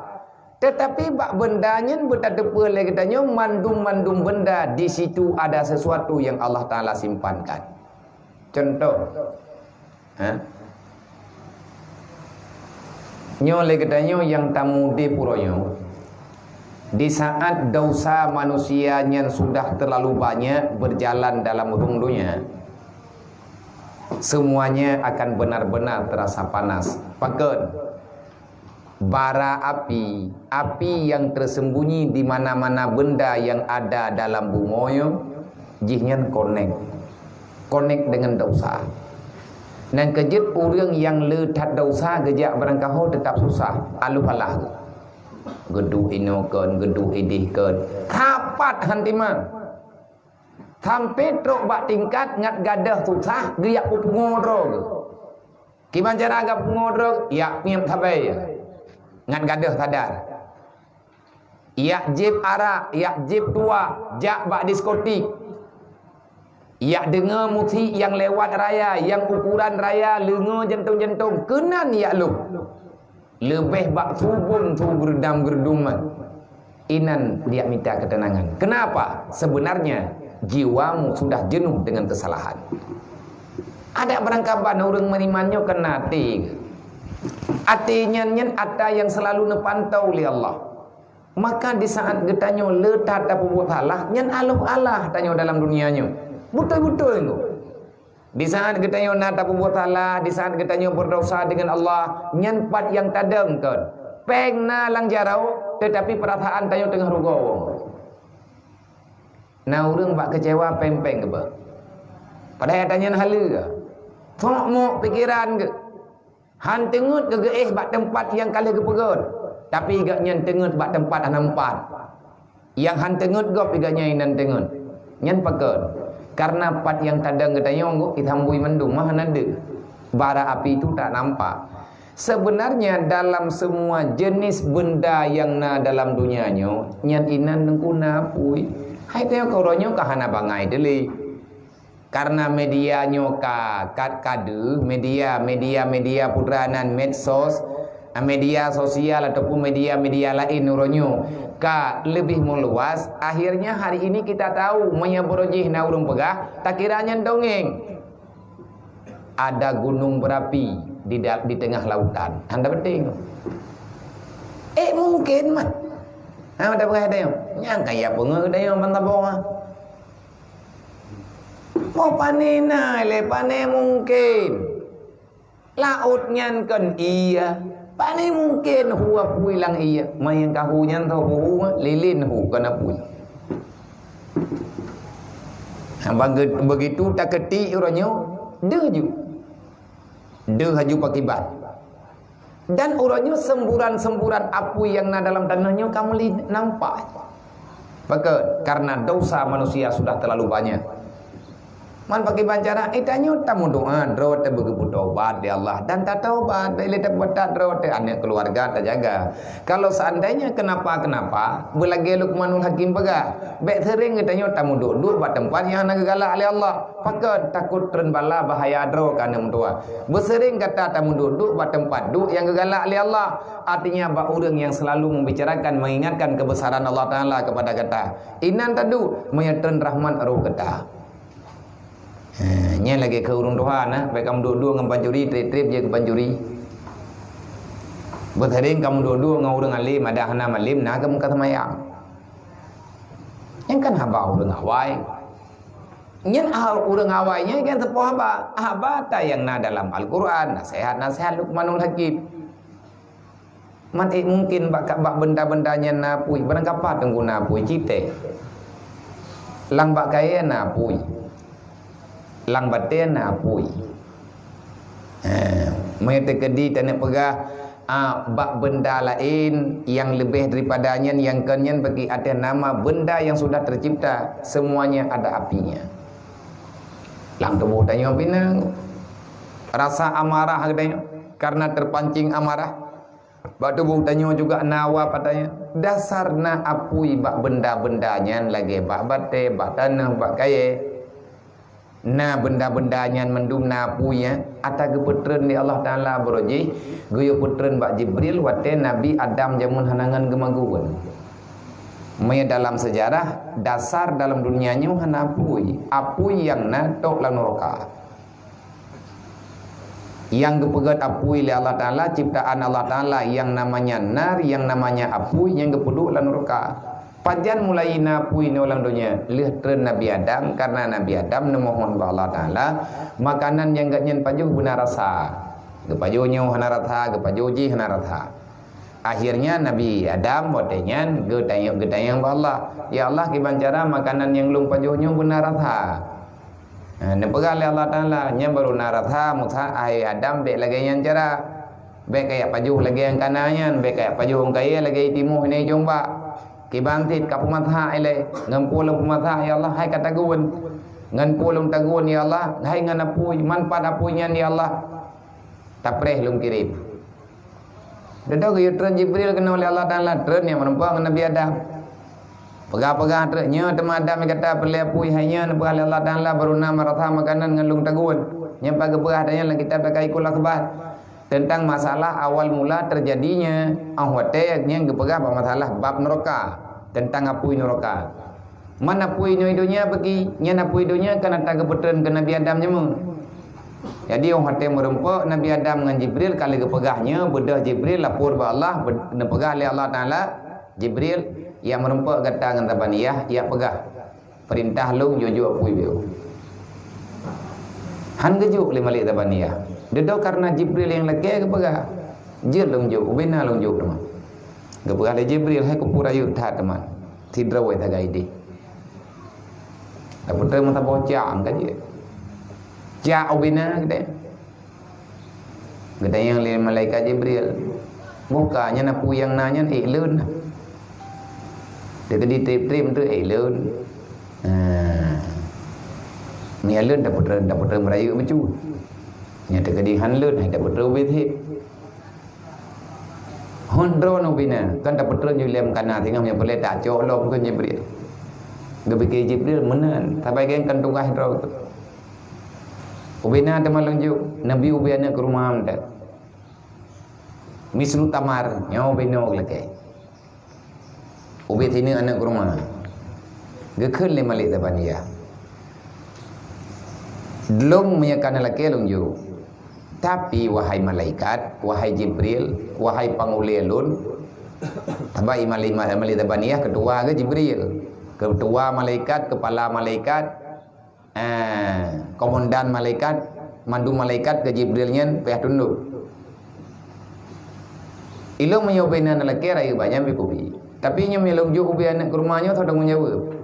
Tetapi bak bendanya bertadapa lagi katanya mandum-mandum benda di situ ada sesuatu yang Allah Taala simpankan. Contoh, nyo lagi katanya yang tamu di puronyo. Di saat dosa manusianya sudah terlalu banyak berjalan dalam dunia, semuanya akan benar-benar terasa panas. Bahkan bara api yang tersembunyi di mana-mana benda yang ada dalam bumoyo, jihnya connect dengan dosa. Dan kejut orang yang letak dosa gejak berangkau tetap susah. Aluh-alah. Geduh inokan, geduh idihkan. Kapat hantiman. Sampai truk bak tingkat ngat gadah susah giak pengodro ke. Kiman cara agak pengodro ya piem tabai. Ngat gadah sadar. Ya jip arak, ya jip tua, jak bak diskotik. Ya dengar musik yang lewat raya, yang ukuran raya, lenga jentung-jentung, kenan ya lu. Lebih bak subung tu gerdam-gerduman. Inan dia minta ketenangan. Kenapa? Sebenarnya jiwamu sudah jenuh dengan kesalahan. Ada berangkapan orang menimannya kena hati. Hatinya ada yang selalu nepantau oleh Allah. Maka di saat getanya letak tak buat salah, nyan aluh-alah tanya dalam dunianya. Betul-betul itu. Di saat getanya nak tak buat salah, di saat getanya berdosa dengan Allah, nyan pat yang tadengkan. Peng na lang jarau, tetapi perasaan tanya tengah rugawang. Nah orang bak kecewa pempeng ke ba? Padahal tanya hala ke? Tok mok pikiran ke? Han tengut ke geih bak tempat yang kali ke pegot. Tapi gak nyen tengut bak tempat han empat. Yang han tengut gop gak nyen nan tengut. nyen paket karena pat yang tadang gedayong itambui mendung mah nade bara api itu tak nampak. Sebenarnya dalam semua jenis benda yang na dalam dunianya nyen inan nengkuna pui hai teo koronyo kahana bangai deli karena medianya kade media putranan medsos media sosial ataupun media lain uronyo lebih meluas. Akhirnya hari ini kita tahu menyaborojih na urung pegah tak kiranya dongeng ada gunung berapi di tengah lautan. Anda penting mungkin mah ada pegah ada yang nyangka ya pengen ada yang bantabong mau panena pane mungkin lautnya kan iya pane mungkin huwa puilang iya mayang kahunyan tau huwa lilin hu kana pui begitu tak keti uranyo deh haju pakibat dan uranyo semburan-semburan api yang na dalam tanahnya kamu nampak karena dosa manusia sudah terlalu banyak. Man pakai bancara itanya tamu doa drawat begitu taubat ya Allah dan tak taubat ile tak betat drawat anak keluarga tak jaga. Kalau seandainya kenapa belagi Luqmanul Hakim pega bek sering itanya tamu duduk bat tempat yang nak galak oleh Allah pakai takut terenbala bahaya draw kana mentua. Bersering kata tamu duduk bat tempat duduk yang galak oleh Allah artinya ba orang yang selalu membicarakan mengingatkan kebesaran Allah Taala kepada kata inan tadu menyetren rahman aruh kata nya lagi ke urung Tuhan baik kamu dua-dua dengan panjuri trip je ke panjuri bertering kamu dua-dua dengan urang alim ada hana malim nah kamu kata mayang yang kan haba urang awai nyen urang awainya kan tepo haba ta yang na dalam Al-Quran nasihat Luqmanul Hakim man mungkin bak benda-bendanya na pui barang kapat tenggu na pui cite lang bak kaya na pui lang baten apui mereka kedi tak nak pegah bak benda lain yang lebih daripadanya yang kenyan bagi ada nama benda yang sudah tercipta semuanya ada apinya. Lang tubuh tanya pinang rasa amarah katanya karena terpancing amarah bak tubuh tanya juga nawa patanya dasarna apui bak benda-bendanya lagi bak bate bak tanah bak kaya na benda-bendanya mendumna punya ata geputreun di Allah Taala beroji guyu putreun bak Jibril wate Nabi Adam jamun hanangan gemaguan maya dalam sejarah dasar dalam dunianya hana apui yang na tok lang neraka yang gepegat apui li Allah Taala ciptaan Allah Taala yang namanya nar yang namanya apui yang gepuduk lang neraka. Pajan mulai napui ni orang dunia lihatren Nabi Adam karena Nabi Adam memohon ba Allah Taala makanan yang gak nyen pajuh benar rasa gepajuhnya hana ratha gepajuji hana ratha akhirnya Nabi Adam botenyan gedayang ba Allah ya Allah gimana cara makanan yang lung pajuhnya benar ratha nepegal Allah Taala nya baru naratha mutha ai Adam be lagi yang cara be kayak pajuh lagi yang kanannya be kayak pajuh kaya lagi timuh ni jomba kibangtit ka pumatha ile ngampulong pumatha ya Allah hai katagun ngan pulong tagun ya Allah hai ngan apuy manfaat apunya ya Allah tapreh lum kirip dedo ge tren Jibril kena oleh Allah Taala tren yang menempa Nabi Adam pegah-pegah trennya tema Adam kata pele apuy hanya nepah Allah Taala baru nama ratha makanan ngan lung tagun yang pagah adanya kitab takai kul akhbar tentang masalah awal mula terjadinya ahwate yang gepegah masalah bab neraka tentang apui neraka mana apui dunia bagi nya apui dunia kan ada keputren ke Nabi Adam nyemu jadi ahwate merempak Nabi Adam dengan Jibril kali gepegahnya bedah Jibril lapor ba Allah nepegah oleh Allah Taala Jibril yang merempak kata dengan tabaniyah ia pegah perintah lung jojo apui bio han gejuk le malik tabaniyah dedo karena Jibril yang laki kepegah jil lung juk ubina lung juk teman kepegah le Jibril hai kupura yuk tha teman tidrawai ta gaidi dapat terima ta bocang kan je ja ubina gede gede yang le malaikat Jibril bukanya napu yang nanya leun dia tadi trip tu leun Mia leun dah putra Melayu becu. Nya tegedihan leun hai dah putra ubethip. Hondro no bina kan dah putra nyulem kana tengah yang boleh tak cok lom kan Jibril. Gebeke Jibril menan tabai geng kan tungah ro tu. Ubina temalung juk Nabi ubina ke rumah amda. Misru tamar nyaw bino leke. Ubi tini anak ke rumah. Gekun le malik tabania. Delum meyakan lelaki lunju. Tapi wahai malaikat, wahai Jibril, wahai pangulelun, tabai malik tabania ketua ke Jibril, ketua malaikat, kepala malaikat, komandan malaikat, mandu malaikat ke Jibrilnya pihak tunduk. Ilung menyobena lelaki rayu banyak bikubi. Tapi nya melung ju ubi anak ke rumahnya atau tanggung jawab.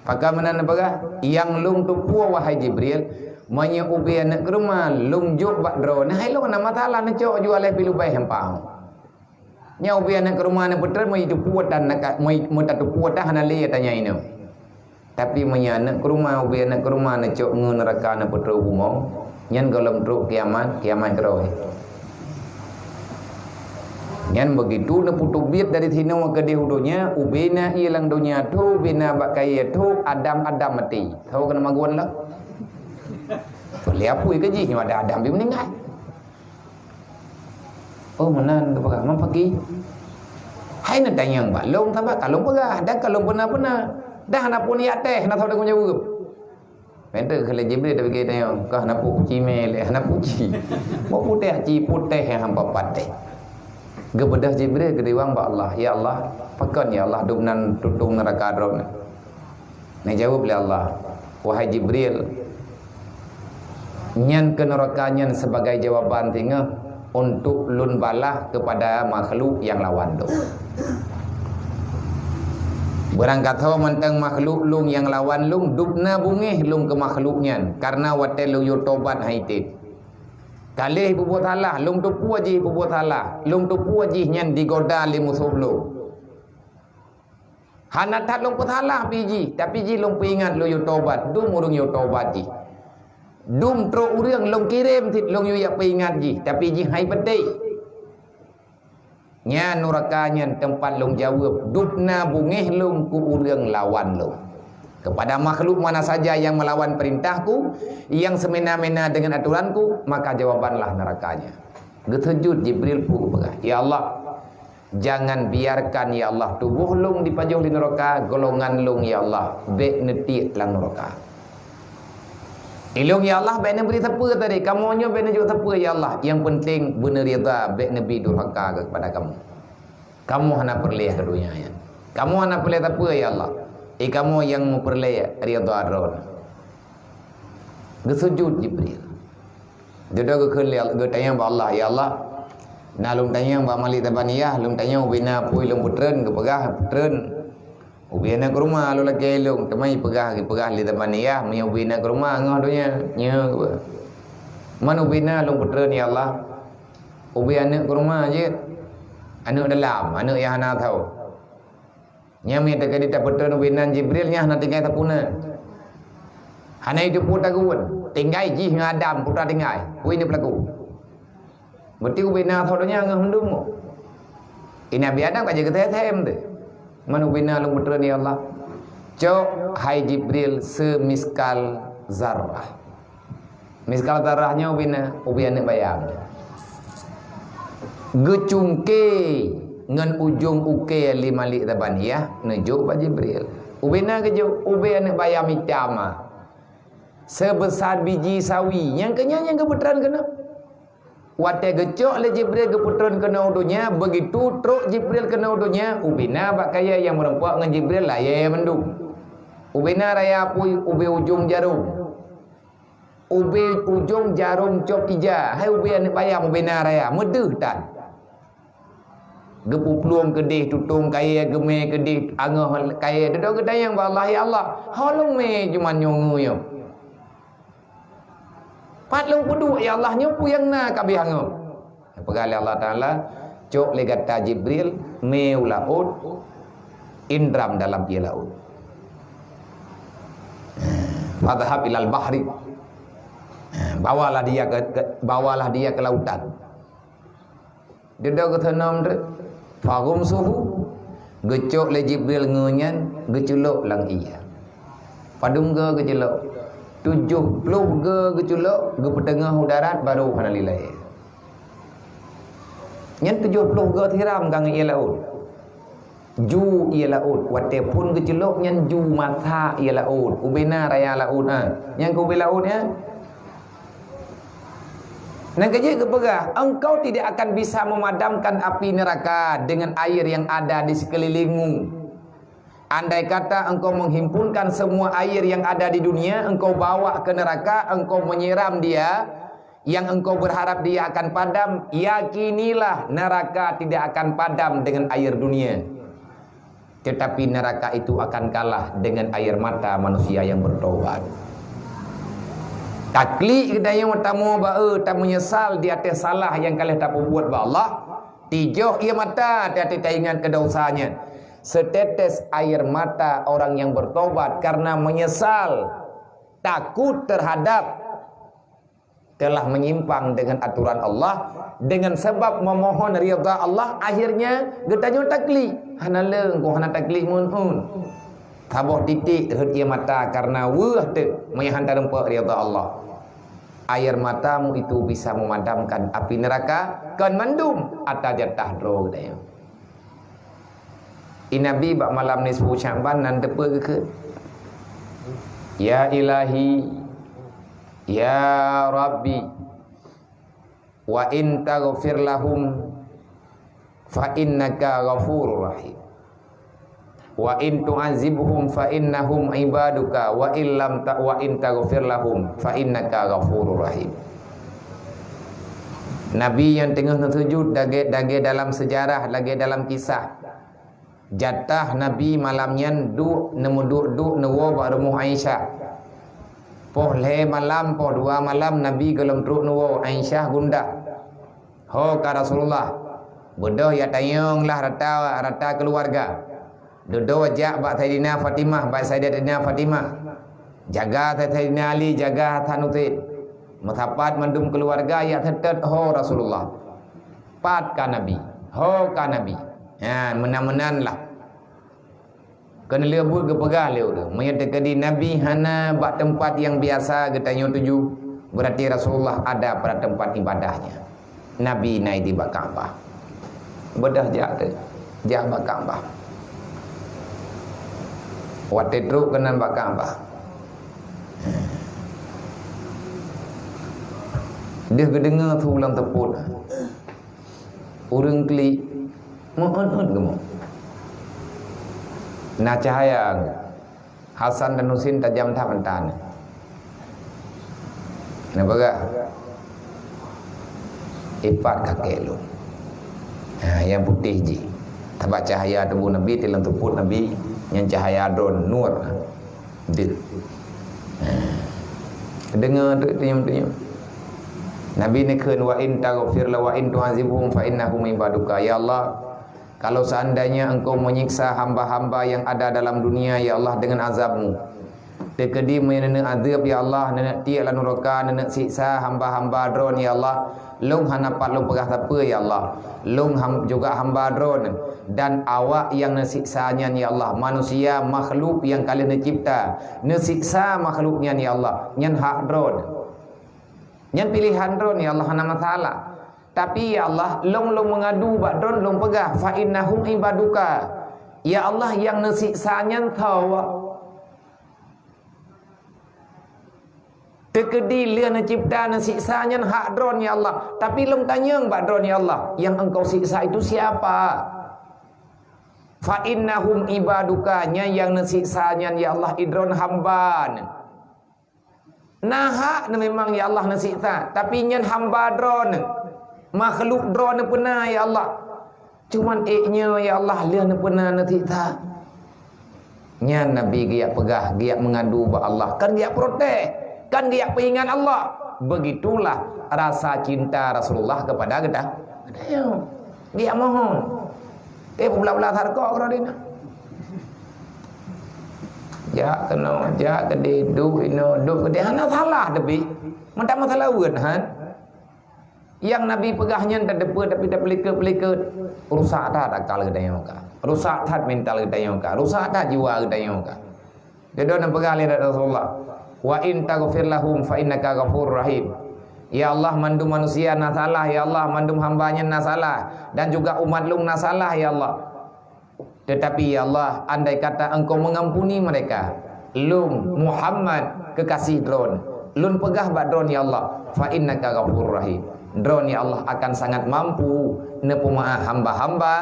Pakar menan apa? Yang lung tu puah wahai Jibril, manya ubi anak ke rumah lung juk bak dro. Nah hai lung nama taala na cok jual le pilu bai hempang. Nya ubi anak ke rumah na putra mai tu puah dan nak mai tu puah dah na le tanya ini. Tapi manya anak ke rumah ubi anak ke rumah na cok ngun neraka na putra umum. Nyan golom truk kiamat keroi. Nyan begitu na putu biat dari tino ke dihudunya ubena ilang dunia tu bina bakai tu Adam mati. Tahu kena maguan lah. Lihat pui ke ji ada Adam bi meninggal. Oh menan tu pakai mam pagi. Hai na tanyang ba long taba kalong pegah dan kalong benar-benar dah na pun ya teh na tahu dengan jawab. Pente khale Jibril tapi kita tanyang kah na pu cime le na puji. Mo putih ci putih yang hampa pateh. Gebedah Jibril ke diwang ba Allah, ya Allah, pakon ya Allah dubnan tutung neraka drone. Nah jawab oleh Allah, wahai Jibril, nyan ke neraka nyan sebagai jawaban tinggal untuk lun balah kepada makhluk yang lawan tu. Berangkat tahu mentang makhluk lung yang lawan lung dubna bungih lung ke makhluknya karena watel lung yo tobat haitit. Kalih berbuat salah, lung tu puas je berbuat salah. Lung tu puas je nyan digoda li musuh lung. Hanatat lung pun salah biji, tapi ji lung ingat lu yu tobat, dum urang yu tobat ji. Dum tro urang lung kirim tit lung yu yak ingat ji, tapi ji hai bedai. Nya neraka nyan tempat lung jawab, dubna bungih lung ku urang lawan lung. Kepada makhluk mana saja yang melawan perintahku, yang semena-mena dengan aturanku, maka jawabanlah nerakanya. Getejut Jibril pun berkata, ya Allah, jangan biarkan ya Allah tubuh lung dipajuh di neraka, golongan lung ya Allah bek netik lang neraka. Ilung ya Allah bek beri tepa tadi, kamu nyo bek juga tepa ya Allah. Yang penting benar rida bek nabi durhaka kepada kamu. Kamu hana perleh ke dunia ya. Kamu hana perleh tepa ya Allah. Kamu yang memperleh rida adron. Gesujud Jibril. Jodoh ke khul ge tanya ba Allah, ya Allah. Na lung tanya ba mali tabaniyah, lung tanya ubina pui lung putren ke pegah putren. Ubina ke rumah lu lagi lung temai pegah li tabaniyah, mi ubina ke rumah ngah dunya nya ke. Man ubina lung putren ya Allah. Ubi anak ke rumah je. Anak dalam, anak yang hana tahu. Nya mi tak ada putren ubinan Jibril nya hana tinggal tapuna. Hana itu putra guun, tinggal ji ngadam putra tinggal. Pui ni pelaku. Berarti ubina thodonya ngah hendung. Ini Nabi Adam kaje keteh-tem tu. Man ubina lu putra ni Allah. Cok hai Jibril semiskal zarrah. Miskal zarrahnya ubina bayam. Gecungke ngan ujung uke lima lik tabaniyah nejuk ba Jibril. Ubina kejuk ubina bayam itama. Sebesar biji sawi yang kenyang yang keputran kena. Wate gecok le Jibril keputran kena udunya, begitu truk Jibril kena udunya, ubina bak kaya yang merempuak dengan Jibril lah ya mendung. Ubina raya pui ubi ujung jarum. Ubi ujung jarum cop ija. Hai ubina bayam ubina raya medeh tan. Gepu peluang kedih tutung kaya geme kedih angah kaya dedok gedayang ba Allah ya Allah. Halung me cuman nyongu yo. Patlung pudu ya Allah nyopu yang na kabih hangau. Pegali Allah Taala cok le kata Jibril meu laut indram dalam ia laut. Fadhhab ilal bahri. Bawalah dia ke lautan. Dia dah kata nam tu. Farum suhu. Gecok le Jibril ngunyan, geculok lang iya. Padum ge geculok. 70 ge geculok, ge petengah darat baru hanalilai. Nyen 70 ge tiram kang ia laut. Ju ia laut, wate pun geculok nyen ju mata ia laut. Ubena raya laut Yang ku laut ya. Dan kerja kepegah, engkau tidak akan bisa memadamkan api neraka dengan air yang ada di sekelilingmu. Andai kata engkau menghimpunkan semua air yang ada di dunia, engkau bawa ke neraka, engkau menyiram dia, yang engkau berharap dia akan padam, yakinilah neraka tidak akan padam dengan air dunia. Tetapi neraka itu akan kalah dengan air mata manusia yang bertaubat. Taklik kedai yang tamu tak menyesal di atas salah yang kalian tak buat ba Allah. Tijoh ia mata di atas ingat kedosanya. Setetes air mata orang yang bertobat karena menyesal, takut terhadap telah menyimpang dengan aturan Allah, dengan sebab memohon ridha Allah, akhirnya getanya taklik. Hana leung ko hana taklik mun. Taboh titik hut ia mata karena weuh teu meyahan tarempa ridha Allah. Air matamu itu bisa memadamkan api neraka kan mandum atas jatah dro dia. Nabi bak malam nisfu Sya'ban nan depa ke. Ya ilahi ya rabbi wa in taghfir lahum fa innaka ghafurur rahim. Wa in tu'azibhum fa innahum ibaduka wa illam wa in taghfir lahum fa innaka ghafurur rahim. Nabi yang tengah sujud dage dalam sejarah, lagi dalam kisah. Jatah Nabi malamnya duk newo ba rumah Aisyah. Poh le malam poh 2 malam Nabi gelem truk newo Aisyah gundak. Ho ka Rasulullah. Bodoh ya tayung lah rata keluarga. Dodo wajak bak Sayyidina Fatimah, bak Sayyidatina Fatimah. Jaga Sayyidina Ali, jaga Tanuti. Mutapat mandum keluarga ya tetet ho Rasulullah. Pat ka Nabi. Ho ka Nabi. Ya, menan-menan lah. Kena lebut ke pegah leu tu. Menyatakan di Nabi hana bak tempat yang biasa getanyo tuju. Berarti Rasulullah ada pada tempat ibadahnya. Nabi naik di bak Ka'bah. Bedah jak tu. Jak bak Ka'bah. Wate truk kena bak Ka'bah. Dia kedengar tu ulang teput. Urang klik mohon gemuk. Nah cahaya Hasan dan Husin tajam tak mentan. Kenapa gak? Ipat kakek lu. Yang putih je. Tabak cahaya tubuh Nabi dalam teput Nabi. Yang cahaya drone nur dia dengar tu senyum-senyum. Nabi ni keun wa in taghfir la wa in tu'azibhum fa innahum ibaduka. Ya Allah, kalau seandainya engkau menyiksa hamba-hamba yang ada dalam dunia ya Allah dengan azabmu, tekedi menena azab ya Allah, nena tiak la neraka, nena siksa hamba-hamba drone ya Allah, long hanapat long pegah siapa ya Allah, long juga hamba drone dan awak yang nasiksanya ya Allah, manusia makhluk yang kalian cipta nasiksa makhluknya ya Allah, nyan hak drone, nyan pilihan drone ya Allah, hana masalah. Tapi ya Allah, long mengadu bak drone long pegah fa innahum ibaduka. Ya Allah yang nasiksanya kau tekedi lian cipta nasiksanya hak drone ya Allah. Tapi long tanya bak drone ya Allah, yang engkau siksa itu siapa? Fa innahum ibadukanya yang nasiksanya ya Allah idron hamba. Nah memang ya Allah nasiksa, tapi nyan hamba drone. Makhluk drone pernah ya Allah. Cuman eknya ya Allah lian pernah nasiksa. Nyan Nabi giak pegah, giak mengadu ba Allah. Kan giak protes, kan giak peingat Allah. Begitulah rasa cinta Rasulullah kepada kita. Giak mohon. Pula-pula harga orang ini. Jak kena, jak gede, duk gede. Hana salah tapi. Mentah masalah han. Yang Nabi pegahnya tak depa tapi tak pelika-pelika. Rusak dah akal kita yang ka. Rusak dah mental kita yang ka. Rusak dah jiwa kita yang ka. Dia nak pegah oleh Rasulullah. Wa in taghfir lahum fa innaka ghafurur rahim. Ya Allah, mandum manusia na salah, ya Allah, mandum hambanya na salah, dan juga umat lung na salah, ya Allah. Tetapi ya Allah, andai kata engkau mengampuni mereka, lung Muhammad kekasih drone, lun pegah bak drone ya Allah, fa innaka ghafurur rahim. Drone ya Allah akan sangat mampu nepemaah hamba-hamba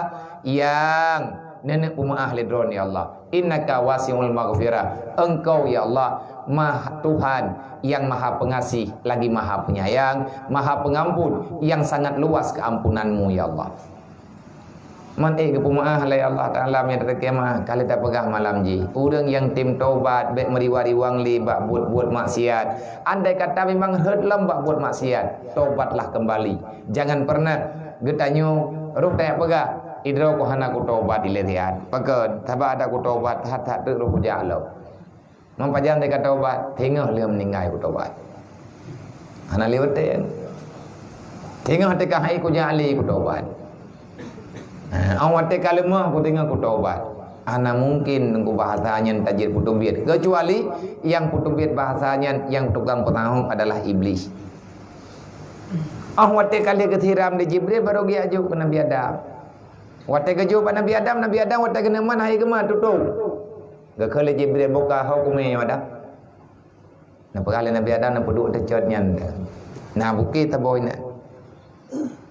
yang nenek pemaah le drone ya Allah. Innaka wasi'ul maghfirah. Engkau ya Allah Maha Tuhan yang Maha Pengasih lagi Maha Penyayang, Maha Pengampun yang sangat luas keampunanmu ya Allah. Man ke pemaah lai Allah Taala mi terkemah kali tak pegah malam ji. Urang yang tim taubat baik meriwari wang li bak buat maksiat. Andai kata memang hedlam bak buat maksiat, taubatlah kembali. Jangan pernah getanyo ruh tak pegah idro ko hana ku taubat diletian. Pakat taba ada ku taubat hat tu ruh jalo. Mampajam dia kata taubat, tengok dia meninggal ku taubat. Hana lewat dia. Tengok dia kahai ku jali ku taubat. Awak teka lemah ku tengok ku taubat. Ana mungkin ku bahasanya tajir putubit. Kecuali yang putubit bahasanya yang tukang penahung adalah iblis. Awak teka kali kethiram di Jibril baru dia ajuk ke Nabi Adam. Awak teka jumpa Nabi Adam awak teka neman hai kemah tutup. Gakale Jibril buka hukumnya ada. Nak perkali Nabi Adam nak duduk tercotnya. Nah bukit tak boy nak.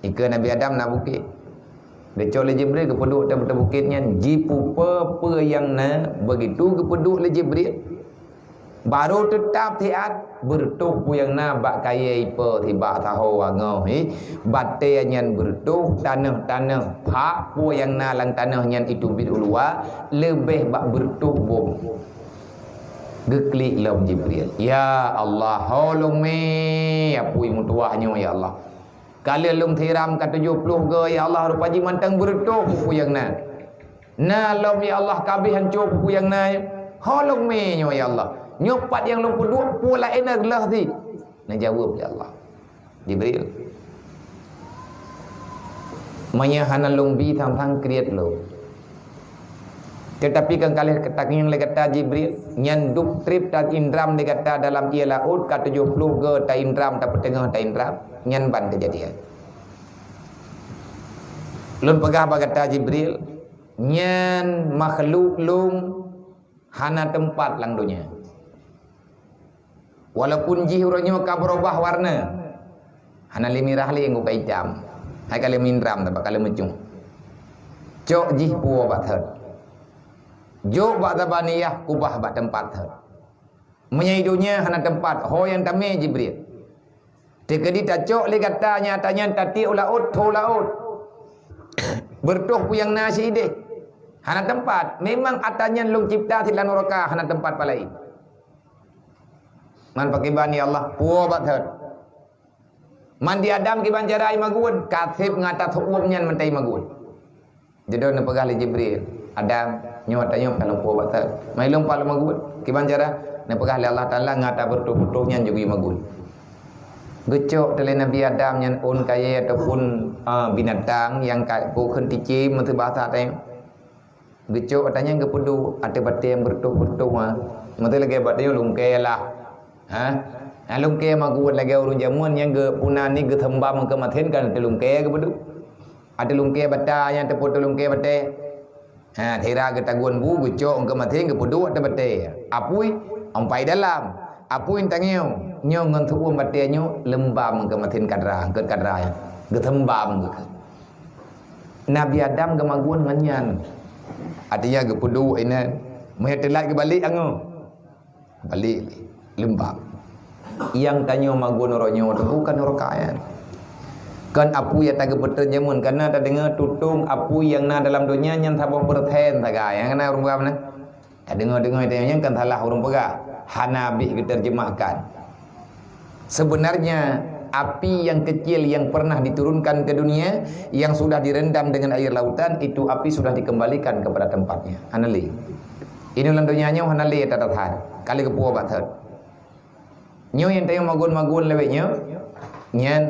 Ika Nabi Adam nak bukit. Decol le Jibril ke peduk tak bukitnya. Jipu apa yang na begitu ke peduk le Jibril. Baru tetap tiat bertuh yang na bak kaya ipa tiba tahu angau bate nyan bertuh tanah pak pu yang na lang tanah nyan itu bid ulua lebih bak bertuh bom geklik lam Jibril. Ya Allah holong me apui mutuahnya ya Allah. Kali lung thiram ka 70 ke ya Allah rupaji mantang bertuh pu yang na lam ya Allah kabih hancur pu yang na holong me ya Allah. Nyopat yang lu peduk pula enak lah ti. Nak jawab ya Allah. Jibril. Maya hana long bi thang kriat lo. Tetapi kan kali ketak yang le kata Jibril, nyan duk trip tak indram le kata dalam ia laut ka 70 ke ta indram ta petengah ta indram, nyan ban kejadian. Lun pegah ba kata Jibril, nyan makhluk lung hana tempat lang dunia. Walaupun jihurnya ka berubah warna. Hana limirah li nguk hitam. Hai kali mindram tak kali mencung. Cok jih puo bathat. Jo bak tabaniyah kubah bak tempat that. Menyaidunya hana tempat ho yang tame Jibril. Tekedi tak cok li katanya tanya tati ulaut tho laut. Bertuh pu yang nasi deh. Hana tempat. Memang atanya lung cipta tilan neraka hana tempat palai. Man pakai bani Allah puo bathat. Man di Adam ki banjarai magun kathib ngata thuumnya mentai magun. Jodoh na pegali Jibril. Adam nyot ayom kalau puo bathat. Mai lom pal magun ki banjara na pegali Allah Taala ngata bertuh-tuhnya juga magun. Gecok tele Nabi Adam nyan un kaya ataupun binatang yang pu khun tici menteu bahasa teh. Gecok katanya gepedu ate bate yang bertuh-tuh menteu lagi bate lungke lah. Lungke magu lagi urun jamuan yang ke punan ni ke thembam ke mathen kan te lungke ke bedu. Ada lungke bata yang te poto lungke bate. Thera ke taguan bu gecok ke mathen ke pedu te bate. Apui ampai dalam. Apui tangiu nyo ngan thu bate nyo lembam ke mathen kadra ke kadra ke thembam ke. Nabi Adam ke maguan nganyan. Artinya ke pedu ina mehetelat ke balik ango. Balik lembab. Yang tanya magun ronyo tu bukan rokayan. Kan apu ya taga betul jamun karena tak dengar tutung apu yang na dalam dunia yang tabah berthen taga yang kena urang mana. Tak dengar itu yang kan salah urang pegah. Hanabi diterjemahkan. Sebenarnya api yang kecil yang pernah diturunkan ke dunia yang sudah direndam dengan air lautan itu api sudah dikembalikan kepada tempatnya. Anali. Ini dalam dunia nyo hana le tak tahan. Kali ke puas bat thot. Nyo yang tengok magun-magun lewetnya nyen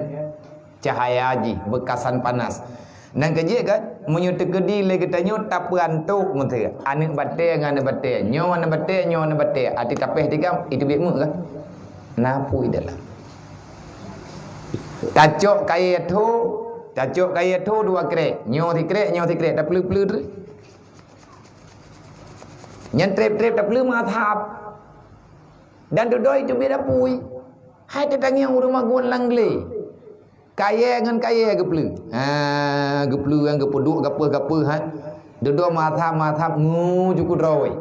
cahaya ji bekasan panas. Nang kerja kan munyo tegedi le kita nyo tak berantuk mentera. Anak batai dengan anak batai. Nyo anak batai. Ati tapeh tiga itu biak kan. Napu dalam. Tacok kaya tu dua krek. Nyo ti krek tak pelu-pelu tu. Nyen trep-trep tak pelu mathap. Dan dodoi itu beda pui. Hai tetangnya rumah gun langle. Kaya dengan kaya geplu. Geplu yang gepuduk gapa ha. Dodoi mathap cukup roi.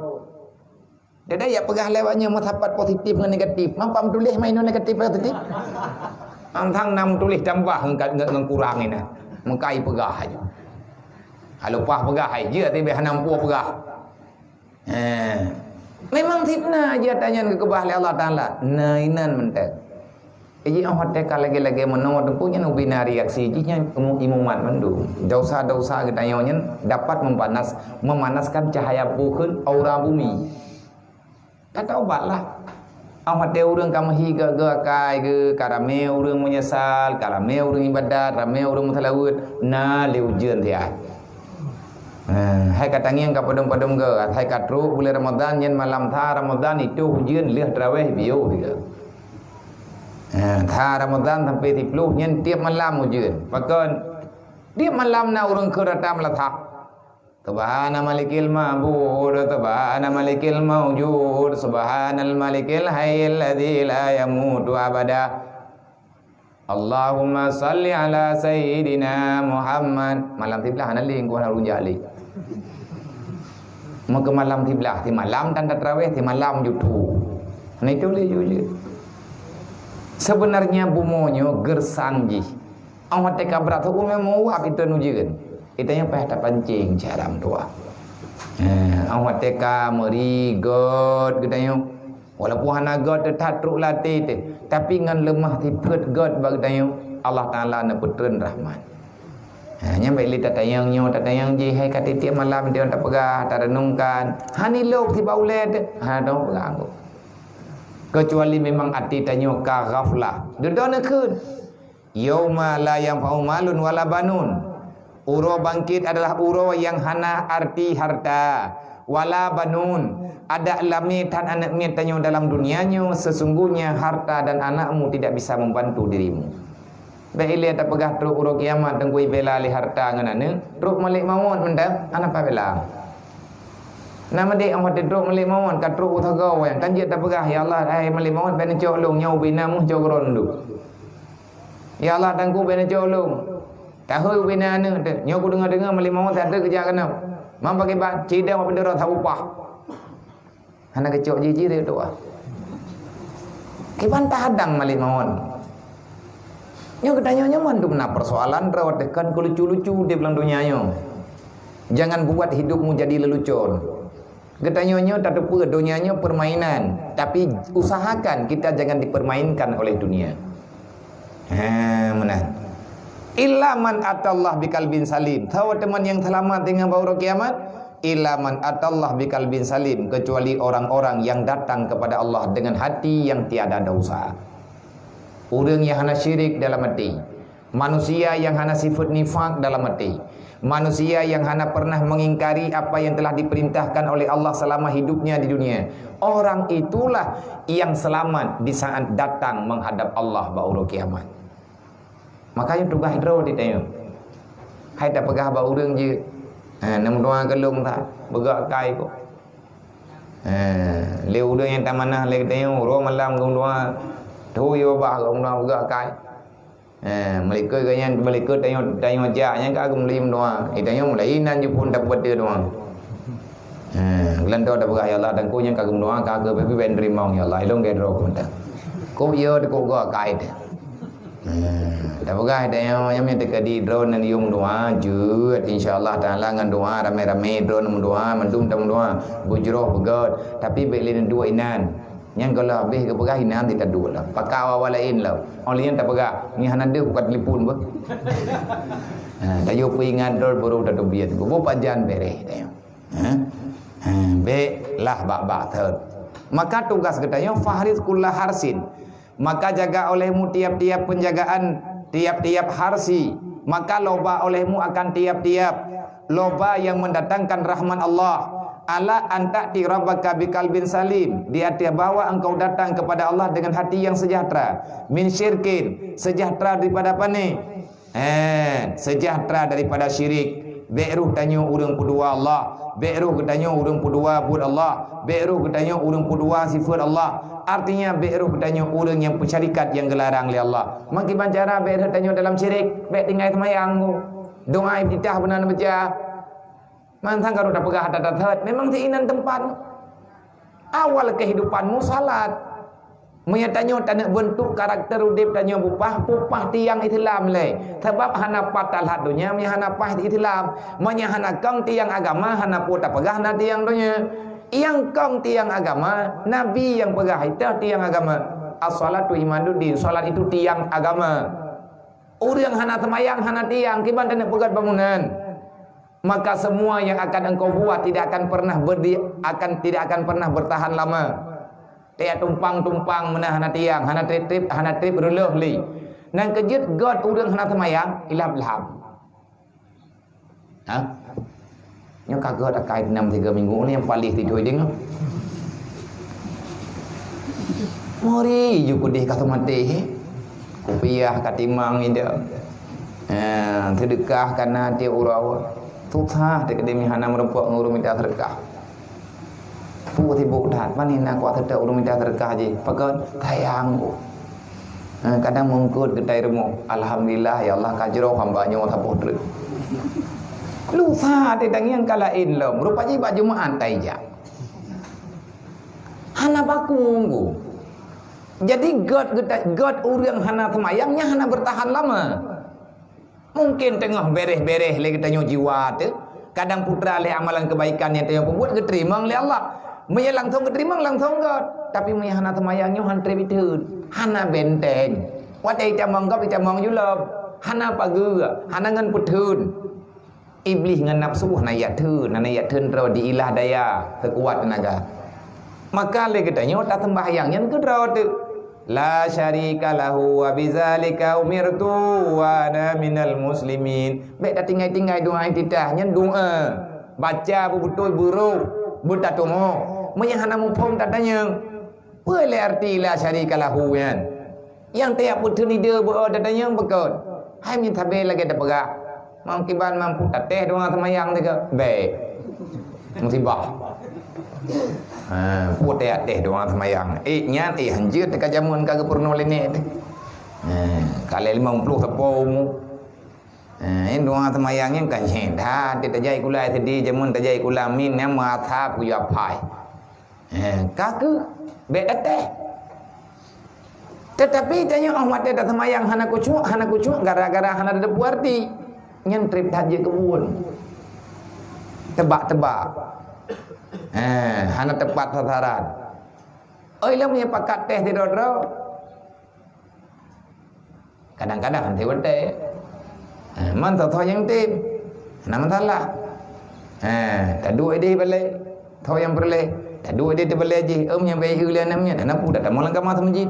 Dia ya pegah lewatnya mathapat positif dengan negatif. Mampu tulis main negatif positif. Antang nam tulis tambah dengan kurang ini. Mengkai pegah aja. Kalau pah pegah aja tapi hanam puah pegah. Memang fitnah aja tanya ke kebahli Allah Ta'ala. Nainan mentek. Iji awak teka lagi-lagi menawar punya nubina reaksi jinya imumat mendu. Dosa-dosa ketanyanya dapat memanaskan cahaya bukan aura bumi. Kata obatlah. Awak dia orang kamu higa kai ke karame orang menyesal, karame orang ibadat, karame orang mutalawud. Na leujian dia. Hai katanya yang kapadom-padom ke hai katru bulan Ramadan yang malam tha Ramadan itu hujan leh tarawih bio dia. Tha Ramadan sampai 10 yang tiap malam hujan. Bahkan tiap malam na urang ke datang melathak. Subhana malikil ma'bud, subhana malikil mawjud, subhanal malikil hayyil ladzi la yamutu abada. Allahumma salli ala sayyidina Muhammad. Malam tiblah naling gua harun jali. Maka malam tiblah, ti malam tanda tarawih, ti malam jutu. Nah itu boleh juga. Sebenarnya bumonyo gersangji. Awak teka berat aku memang wap itu nujikan. Itanya pahta pancing caram tua. Awak teka meri god gedanya. Walaupun hana god tetap truk latih te, tapi ngan lemah ti pet god bagdanya Allah Taala na putren rahman. Nya baik li tatayang ji hai kat tiap malam dia tak pegah tak renungkan. Hani lok ti baulet ha dong pegang. Kecuali memang hati tanyo ka ghaflah. Dudana keun. Yauma la yanfa'u malun wala banun. Uro bangkit adalah uro yang hana arti harta wala banun. Ada lamitan anak mitanyo dalam dunianya, sesungguhnya harta dan anakmu tidak bisa membantu dirimu. Baik lihat tak pegah truk uro kiamat dan kui bela li harta nganane truk malik mawon menda anak pa bela. Nama dia awak truk malik mawon ka truk utagaw yang tanjit tak pegah ya Allah ai malik mawon ben cok long nyau binamu jogron du. Ya Allah tangku ben cok long. Tahu bina ane nyau ku dengar malik mawon tak ada kerja kena. Mam pakai bak cidang apa dero tak upah. Hana kecok jiji dia doa. Kiban hadang malik mawon. Yang ketanya mandu na persoalan rawat dekan ku lucu-lucu di belang dunianya. Jangan buat hidupmu jadi lelucon. Ketanya tak ada dunianya permainan, tapi usahakan kita jangan dipermainkan oleh dunia. Mana? Illa man atallah biqalbin salim. Tahu teman yang selamat dengan bauru kiamat? Illa man atallah biqalbin salim, kecuali orang-orang yang datang kepada Allah dengan hati yang tiada dosa. Orang yang hana syirik dalam hati, manusia yang hana sifat nifak dalam hati, manusia yang hana pernah mengingkari apa yang telah diperintahkan oleh Allah selama hidupnya di dunia. Orang itulah yang selamat di saat datang menghadap Allah bauru kiamat. Makanya tugas hidro ditanya. Hai tak pegah ba urang je. Nam doa kelung tak begak kai ko. Le urang yang tak manah le tanya ro malam gong doa. Tu yo ba gong doa begak kai. Mereka ganyan mereka tanya jaknya ka agum lim doa. Itanya mulai nan je pun tak beda doa. Gelando tak pegah ya Allah dan ko yang kagum doa ka ke be ben rimong ya Allah long ge ro ko ta. Ko yo de ko ga kai de. Tak pegah ada yang minta di drone dan yung doa jut insyaallah taala ngan doa rame-rame drone doa mendum tam doa bujroh begot tapi belin dua inan yang kalau habis ke pegah inan tidak dua lah pakau walain lah olian tak pegah ni hanade bukan lipun ba dayo pingan dol baru dah biat bo pajan bereh dayo Baiklah bak-bak thot. Maka tugas katanya fahriz kullah harsin. Maka jaga olehmu tiap-tiap penjagaan, tiap-tiap harsi. Maka loba olehmu akan tiap-tiap loba yang mendatangkan rahman Allah. Ala anta'ti rabbaka biqalbin salim. Di atas bahwa engkau datang kepada Allah dengan hati yang sejahtera. Min syirkin, sejahtera daripada apa ni? Sejahtera daripada syirik. Be'ruh tanya urang kedua Allah. Be'ruh tanya urang kedua bud Allah. Be'ruh tanya urang kedua sifat Allah. Artinya be'ruh tanya urang yang pensyarikat yang gelarang oleh Allah. Makin bancara be'ruh tanya dalam syirik. Be' tinggal semayang tu. Doa iftitah benar baca. Mantang kalau dah pegah hadat memang keinginan tempat. Awal kehidupanmu salat. Menyatanya tak nak bentuk karakter udip tanya pupah tiang Islam le. Sebab hana patal hat dunia, hana pah Islam. Manya hana kang tiang agama, hana pun tak pegah na tiang dunia. Yang kang tiang agama, Nabi yang pegah itu tiang agama. As-salatu imanuddin, salat itu tiang agama. Orang hana semayang, hana tiang, kiban tak nak pegat bangunan. Maka semua yang akan engkau buat tidak akan pernah bertahan lama. Dia tumpang-tumpang menah hana tiang, hana trip beruluh li. Nang kejut God urang hana semayang, ilap-lap. Nyo kagak dah kait 6-3 minggu ni yang palih tidur dia. Mori ju kudih kata mati. Kupiah katimang ida. Sedekah kana dia urau. Susah dekat demi hana merempuk ngurung minta sedekah. Pu tibuk dah, mana nak kuat sedekah urung minta sedekah je. Pakai tayang ku. Kadang mengkut kedai remuk. Alhamdulillah ya Allah kajro hamba-Nya sapuh terus. Lusa de dangian kalain lom. Rupanya baju maan taija. Hana bakunggu. Jadi God urang hana semayangnya hana bertahan lama. Mungkin tengah bereh-bereh lagi tanya jiwa tu. Kadang putra oleh amalan kebaikan yang tanya buat keterima oleh Allah. Maya langsung keterima langsung God. Tapi maya hana semayangnya hana trebitun. Hana benteng. Watai camang God camang julab. Hana pagi, hana ngan putun. Iblis ngan nafsu hana yatun terus diilah daya sekuat tenaga. Maka lagi tanya tak sembahyang yang kedua tu. La syarika lahu wa bizalika umirtu wa ana minal muslimin. Baik dah tinggal-tinggal doa iftitah nyen doa. Baca betul buruk, buta tomo. Menya hana mumpung tak tanya. Boleh arti la syarika lahu kan. Yang tiap putu ni dia berada tanya bekot. Hai min tabe lagi ada pegak. Mungkin mampu tak teh doa semayang juga. Baik. Musibah. Puat teh doang semayang. Nyat hanjir dekat jamun kagak pernah lenek. Kalau 50 sepomu. Ini doang semayangnya kan dah dia terjai kula tadi jamun terjai kula min yang mata ku ya pai. Kagak bet teh. Tetapi tanya Ahmad dia semayang hana kucuk gara-gara hana ada puarti. Nyen trip haji kebun. Tebak-tebak. Hana tepat sasaran. Lah punya pakat teh di dodro. Kadang-kadang nanti wate. Man tho yang tim. Nama salah. Tak dua dia balik. Tho yang berle. Tak dua dia balik je. Yang baik ulian namanya. Dan apa dah malang kamar masjid.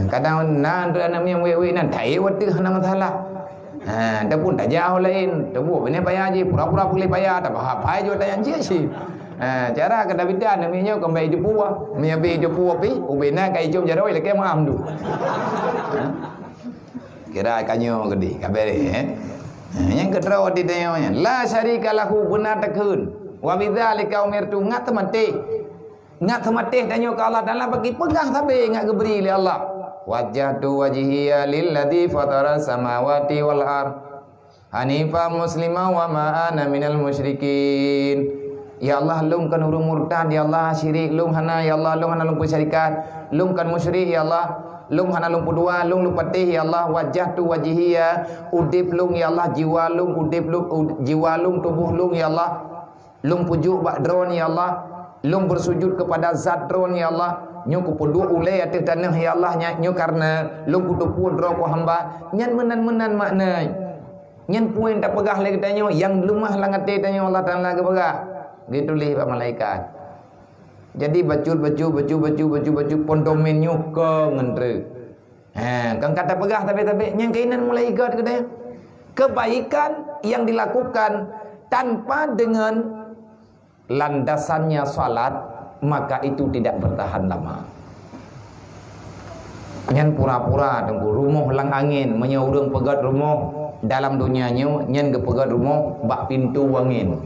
Kadang nan namanya we nan tai wate nama salah. Dah pun tak jauh lain. Dah buat benar bayar je. Pura-pura boleh bayar. Tak apa je tayang je sih. Cara kena bidan namanya kembali je puah. Menyambil je puah pi. Ubena kai jom jaroi lek mam du. Kira kanyo gede kabere yang kedua di tanya la syarika lahu benar takun. Wa bidzalika umirtu ngat mati tanya ke Allah dalam bagi pegang sabe ngat geberi oleh Allah. Wajjahtu wajhiya lilladzi fatara samawati wal ard hanifa muslima wa ma ana minal musyrikin. Ya Allah lum kan urung murtad ya Allah syirik lum hana ya Allah lum hana lum syarikat lum kan musyrik ya Allah lum hana lum pudua lum patih ya Allah wajjahtu wajhiya udip lum ya Allah jiwa lum udip lum jiwa lum tubuh lum ya Allah lum pujuk bak drone ya Allah lum bersujud kepada zat drone ya Allah nyo kupudu ulai atas tanah ya Allah nyo karena lum kutupu drone ku hamba nyan menan makna nyan puin tak pegah lagi tanya yang lumah langat tanya Allah Taala ke pegah gitu lih pak malaikat. Jadi baju pondomen nyuka ngendre. Kan kata pegah tapi yang kainan malaikat kedai. Kebaikan yang dilakukan tanpa dengan landasannya salat, maka itu tidak bertahan lama. Nyen pura-pura tunggu rumah lang angin, menyeurung pegat rumah dalam dunianya, nyen ke pegat rumah bak pintu angin.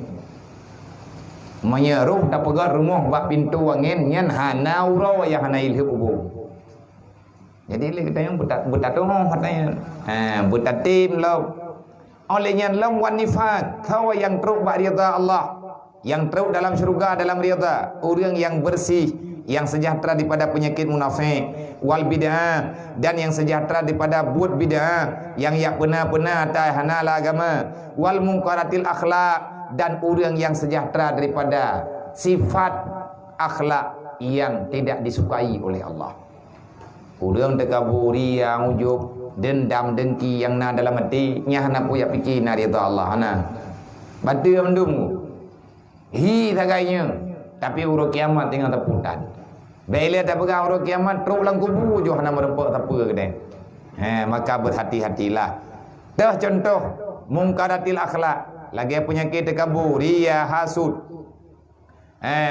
Menyeruh dak pegat rumah bak pintu angin, nyen hana uro ya hana ilhu ubu. Jadi kita yang buta tu katanya. Buta tim lo. Olehnya lam wan nifaq, kau yang teruk bak rida Allah, yang teruk dalam syurga dalam rida, orang yang bersih, yang sejahtera daripada penyakit munafik, wal bid'ah, dan yang sejahtera daripada buat bid'ah, yang benar-benar atas hanal agama, wal munkaratil akhlak, dan orang yang sejahtera daripada sifat akhlak yang tidak disukai oleh Allah. Orang tekaburi yang ujub, dendam dengki yang na dalam hati nya hana puya fikir na rida Allah hana. Batu mendung. Hi tagainya. Tapi urut kiamat tinggal teputan. Bila tak pegang urut kiamat teruk lang kubur jo hana merempak apa kedai. Maka berhati-hatilah. Dah contoh mungkaratil akhlak. Lagi penyakit tekabur, riya, hasud.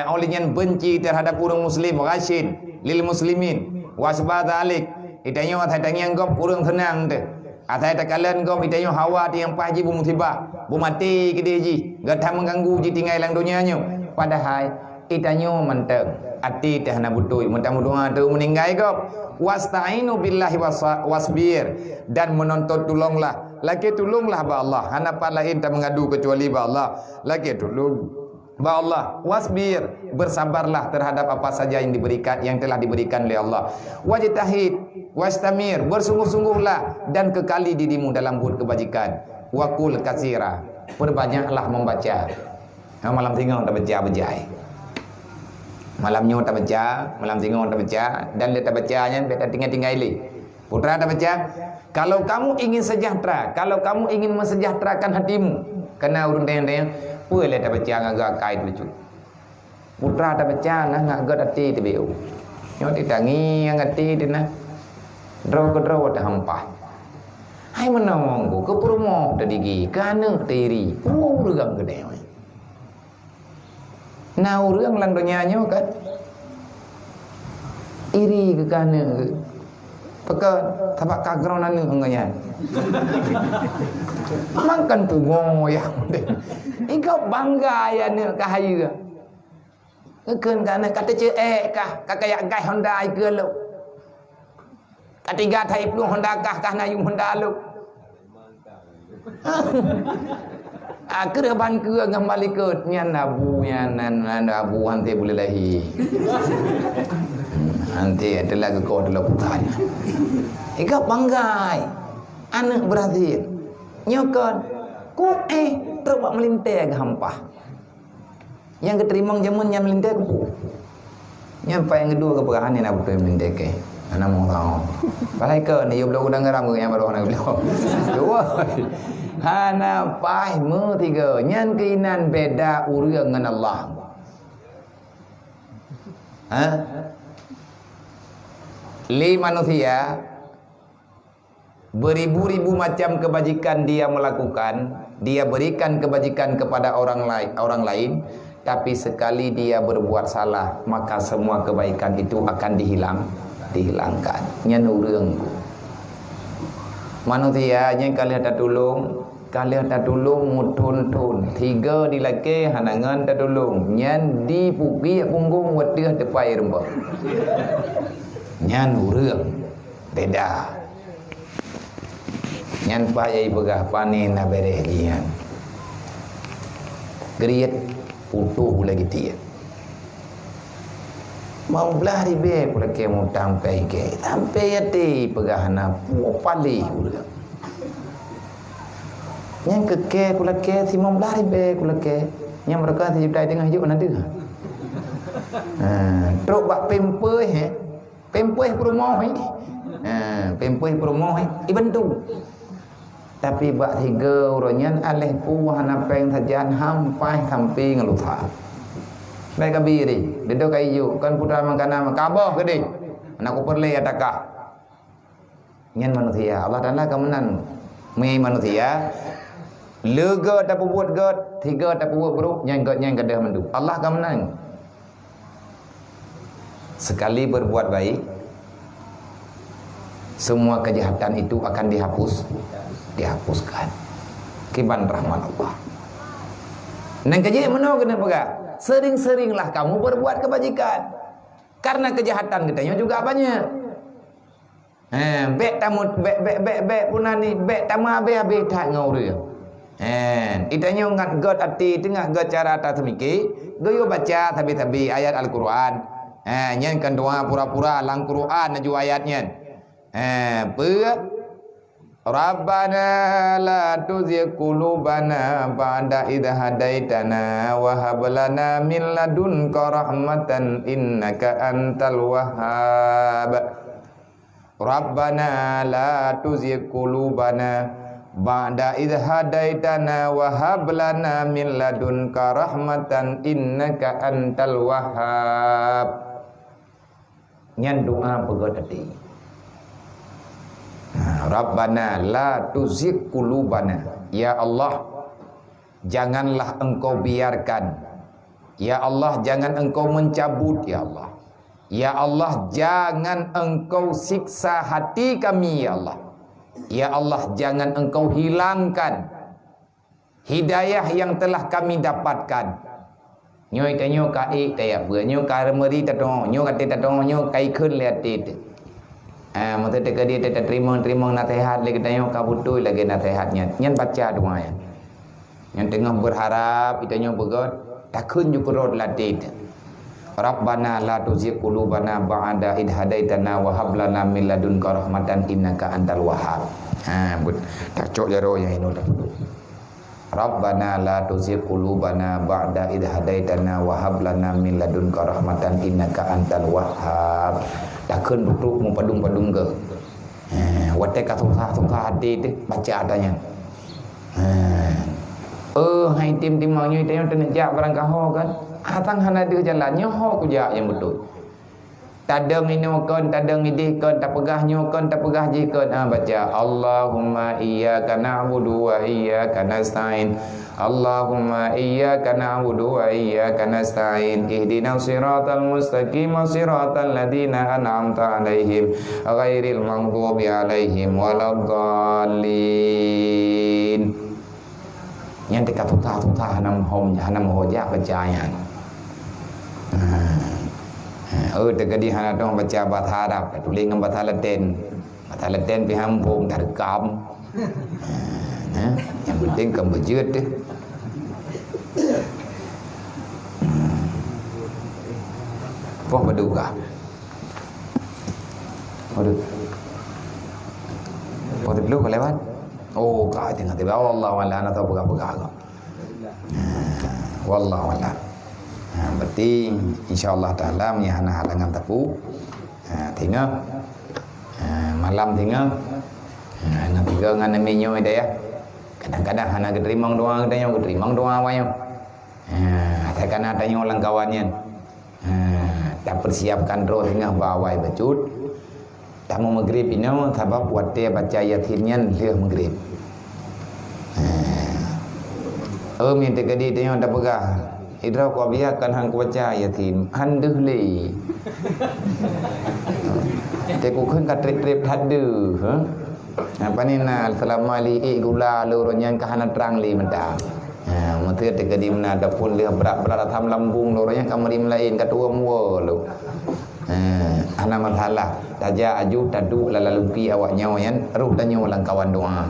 Olehnya benci terhadap orang muslim, rasyid lil muslimin. Wasbada alik. Itanya atanya ngop urang senang tu. Atai takalan ngop itanya hawa ti yang paji bu musibah. Bu mati ke dia ji. Gatah mengganggu ji tinggal lang dunianya. Padahal itanya manteng. Ati teh hana butui. Mudah-mudahan tu meninggal ngop. Wasta'inu billahi wasbir, dan menuntut tolonglah. Lagi tolonglah ba Allah. Hana pa lain tak mengadu kecuali ba Allah. Lagi tolong ba Allah, wasbir, bersabarlah terhadap apa saja yang diberikan, yang telah diberikan oleh Allah. Wajtahid, wastamir, bersungguh-sungguhlah dan kekali dirimu dalam buat kebajikan. Wakul katsira, perbanyaklah membaca. Malam tengok tak baca bejai. Malamnya tak baca, malam tengok tak baca, dan dia tak bacanya dia tinggal-tinggal ini. Putra tak baca. Kalau kamu ingin sejahtera, kalau kamu ingin mensejahterakan hatimu, kena urun teng-teng. Boleh tak baca agak kait lucu. Putra tak baca ngak gad hati tu beu. Nyo ditangi ngati dina. Draw tak hampah. Hai menawang ku ke promo tadi kana teri. Urang gede. Nah urang lang donyanyo kan. Iri ke kana ke. Peka tapak kagronan ni enganya. Makan pungo yang ikau bangga ya ni kahaya. Keun kana kata ce kah kakaya gai Honda ai ke lo. Katiga thai plu Honda kah na yung Honda lo. Ke ban ke ngam balik ke nyan abu nyan abu hante boleh lahi. Nanti adalah kau adalah putanya. Ikau banggai. Anak berarti nyokon ku terbuat melintai ke hampah. Yang keterima jamun yang melintai ku. Nyampai yang kedua keperahan ni nak betul melintai ke. Anak mau tahu. Balai ke ni you belum udang geram ke yang baru nak belum. Dua. Hana pai mu tiga. Nyan keinan beda urang dengan Allah. Li manusia beribu-ribu macam kebajikan dia melakukan, dia berikan kebajikan kepada orang lain, tapi sekali dia berbuat salah, maka semua kebaikan itu akan dihilangkan. Nyan urang manusia yang kalian tak tolong mutun-tun tiga dilake hanangan tak tolong nyan di pugi punggung wedih depai rembah. Nyan urang beda. Nyan payai begah panen na bereh jian. Geriat putuh lagi dia. Mau belah ribe pula ke mau tampai ke. Tampai ati begah na pali urang. Nyan ke pula ke si mau belah ribe pula ke. Nyan mereka si dai tengah hidup nanti. Truk bak pempoi pempoi promo ni. Pempoi promo ibantu. Tapi bak tiga uronyan aleh puah na peng sajan hampai sampai ngelutha. Baik kabiri, duduk kayu, kan putra makanan kabah gede. Anak perle atakah. Nyan manusia, Allah Taala kemenan mai manusia. Lega tak buat god, tiga tak buat buruk, nyan gadah mandu. Allah kemenan. Sekali berbuat baik, semua kejahatan itu akan dihapuskan. Kiban rahmat Allah. Nang kerja mana kena pegang? Sering-seringlah kamu berbuat kebajikan. Karena kejahatan kita juga banyak. Bek tamu bek punani bek tamu habis tak ngau itanya ngat god ati tengah god cara ta semiki, goyo baca tabi ayat Al-Quran. Nyen kan doa pura-pura lang Quran aju ayatnya. Rabbana la tuzigh qulubana ba'da idh hadaitana wa hab lana min ladunka rahmatan innaka antal wahhab. Rabbana la tuzigh qulubana ba'da idh hadaitana wa hab lana min ladunka rahmatan innaka antal wahhab. Nyan doa pegot ati. Rabbana la tuzigh qulubana. Ya Allah, janganlah engkau biarkan. Ya Allah, jangan engkau mencabut. Ya Allah, ya Allah, jangan engkau siksa hati kami. Ya Allah, ya Allah, jangan engkau hilangkan hidayah yang telah kami dapatkan. Nyoy tanyo kai tayak bữa nyo karameri tatong nyo kate tatong nyo kai khun liat tit. Mata teka dia tak terima nasihat lagi tanya kabutui lagi nasihatnya. Nyan baca doa ya. Yang tengah berharap itanya begot takun juga rod ladid. Rabbana la tuzigh qulubana ba'da idh hadaitana wa hab lana min ladunka rahmatan innaka antal wahhab. Tak cok jaro yang ini dah. Rabbana la tuzigh qulubana ba'da idh hadaitana wa hab lana min ladunka rahmatan innaka antal wahhab. Dah kun duduk mu padung ke. Watai ka susah hati tu baca adanya. Hai tim maunya itu yang tenjak barang kaho kan. Atang hana dia jalannya ho kujak yang betul. Tadang ini kon, tadang ini kon, tak pegah nyokon, tak pegah jikon. Baca Allahumma iyyaka na'budu wa iyyaka nasta'in. Allahumma iyyaka na'budu wa iyyaka nasta'in. Ihdinas siratal mustaqim siratal ladzina an'amta 'alaihim ghairil maghdubi 'alaihim waladdallin. Yang dikata-kata hanam hojak bacanya. Terkadi hana dong baca bahasa Arab, tulis dengan bahasa Latin. Bahasa Latin piham terkam. Yang penting kembejut deh. Poh berduka. Waduh. Poh dulu kau lewat. Oh, kau tengah tiba. Wallahu a'lam atau buka-buka. Wallahu a'lam. Berarti insyaAllah ta'ala menyahana halangan tepu. Tengok malam tengok nak tiga dengan naminya ada ya. Kadang-kadang hana keterimang doa katanya, keterimang doa awaknya. Atakan adanya orang kawannya. Tak persiapkan roh tengah bawai bacut. Tak mau maghrib ini sebab buat dia baca yatinnya dia maghrib. Minta ke dia tengok tak pegah. Idra kau biarkan hang baca yatim handuh li. Teku kan trip hadu. Apa ni nak selama li gula lorongnya kahana terang li mentah. Mesti teka di mana ada pun dia berat tham lambung lorongnya kamari lain katua mua lu. Ana masalah taja aju tadu lalalumpi awak nyawayan ruh tanya ulang kawan doa.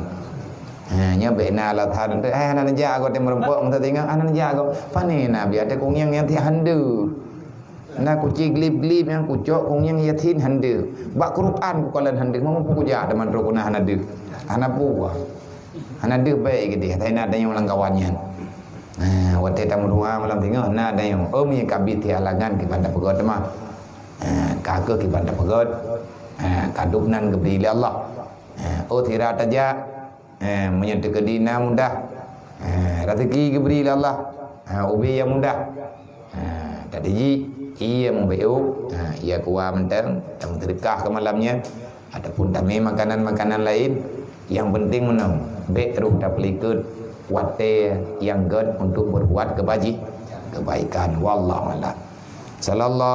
Nya bena la than tu ana nja ko te merempok mta tengok ana nja ko pani na biar te kong yang ti handu na ku ci glip yang ku cok kong yang yatin handu ba Quran ku kolan handu mau ku ja de man ro kuna handu ana puwa ana de baik gede tai na dan yang ulang kawannya wate tamu doa malam tengok na dan yang mi kabit ti alangan ki pada pegot mah kagak ki pada pegot kadupnan gebri Allah tira taja menyedek dina mudah rezeki diberi Allah ubi yang mudah Tadi ia membeu, ia kuat mentang dan terkah ke malamnya. Adapun tamai makanan-makanan lain, yang penting menang beruh daplikut wate yang god untuk berbuat kebaikan. Wallahu a'lam. Sallallahu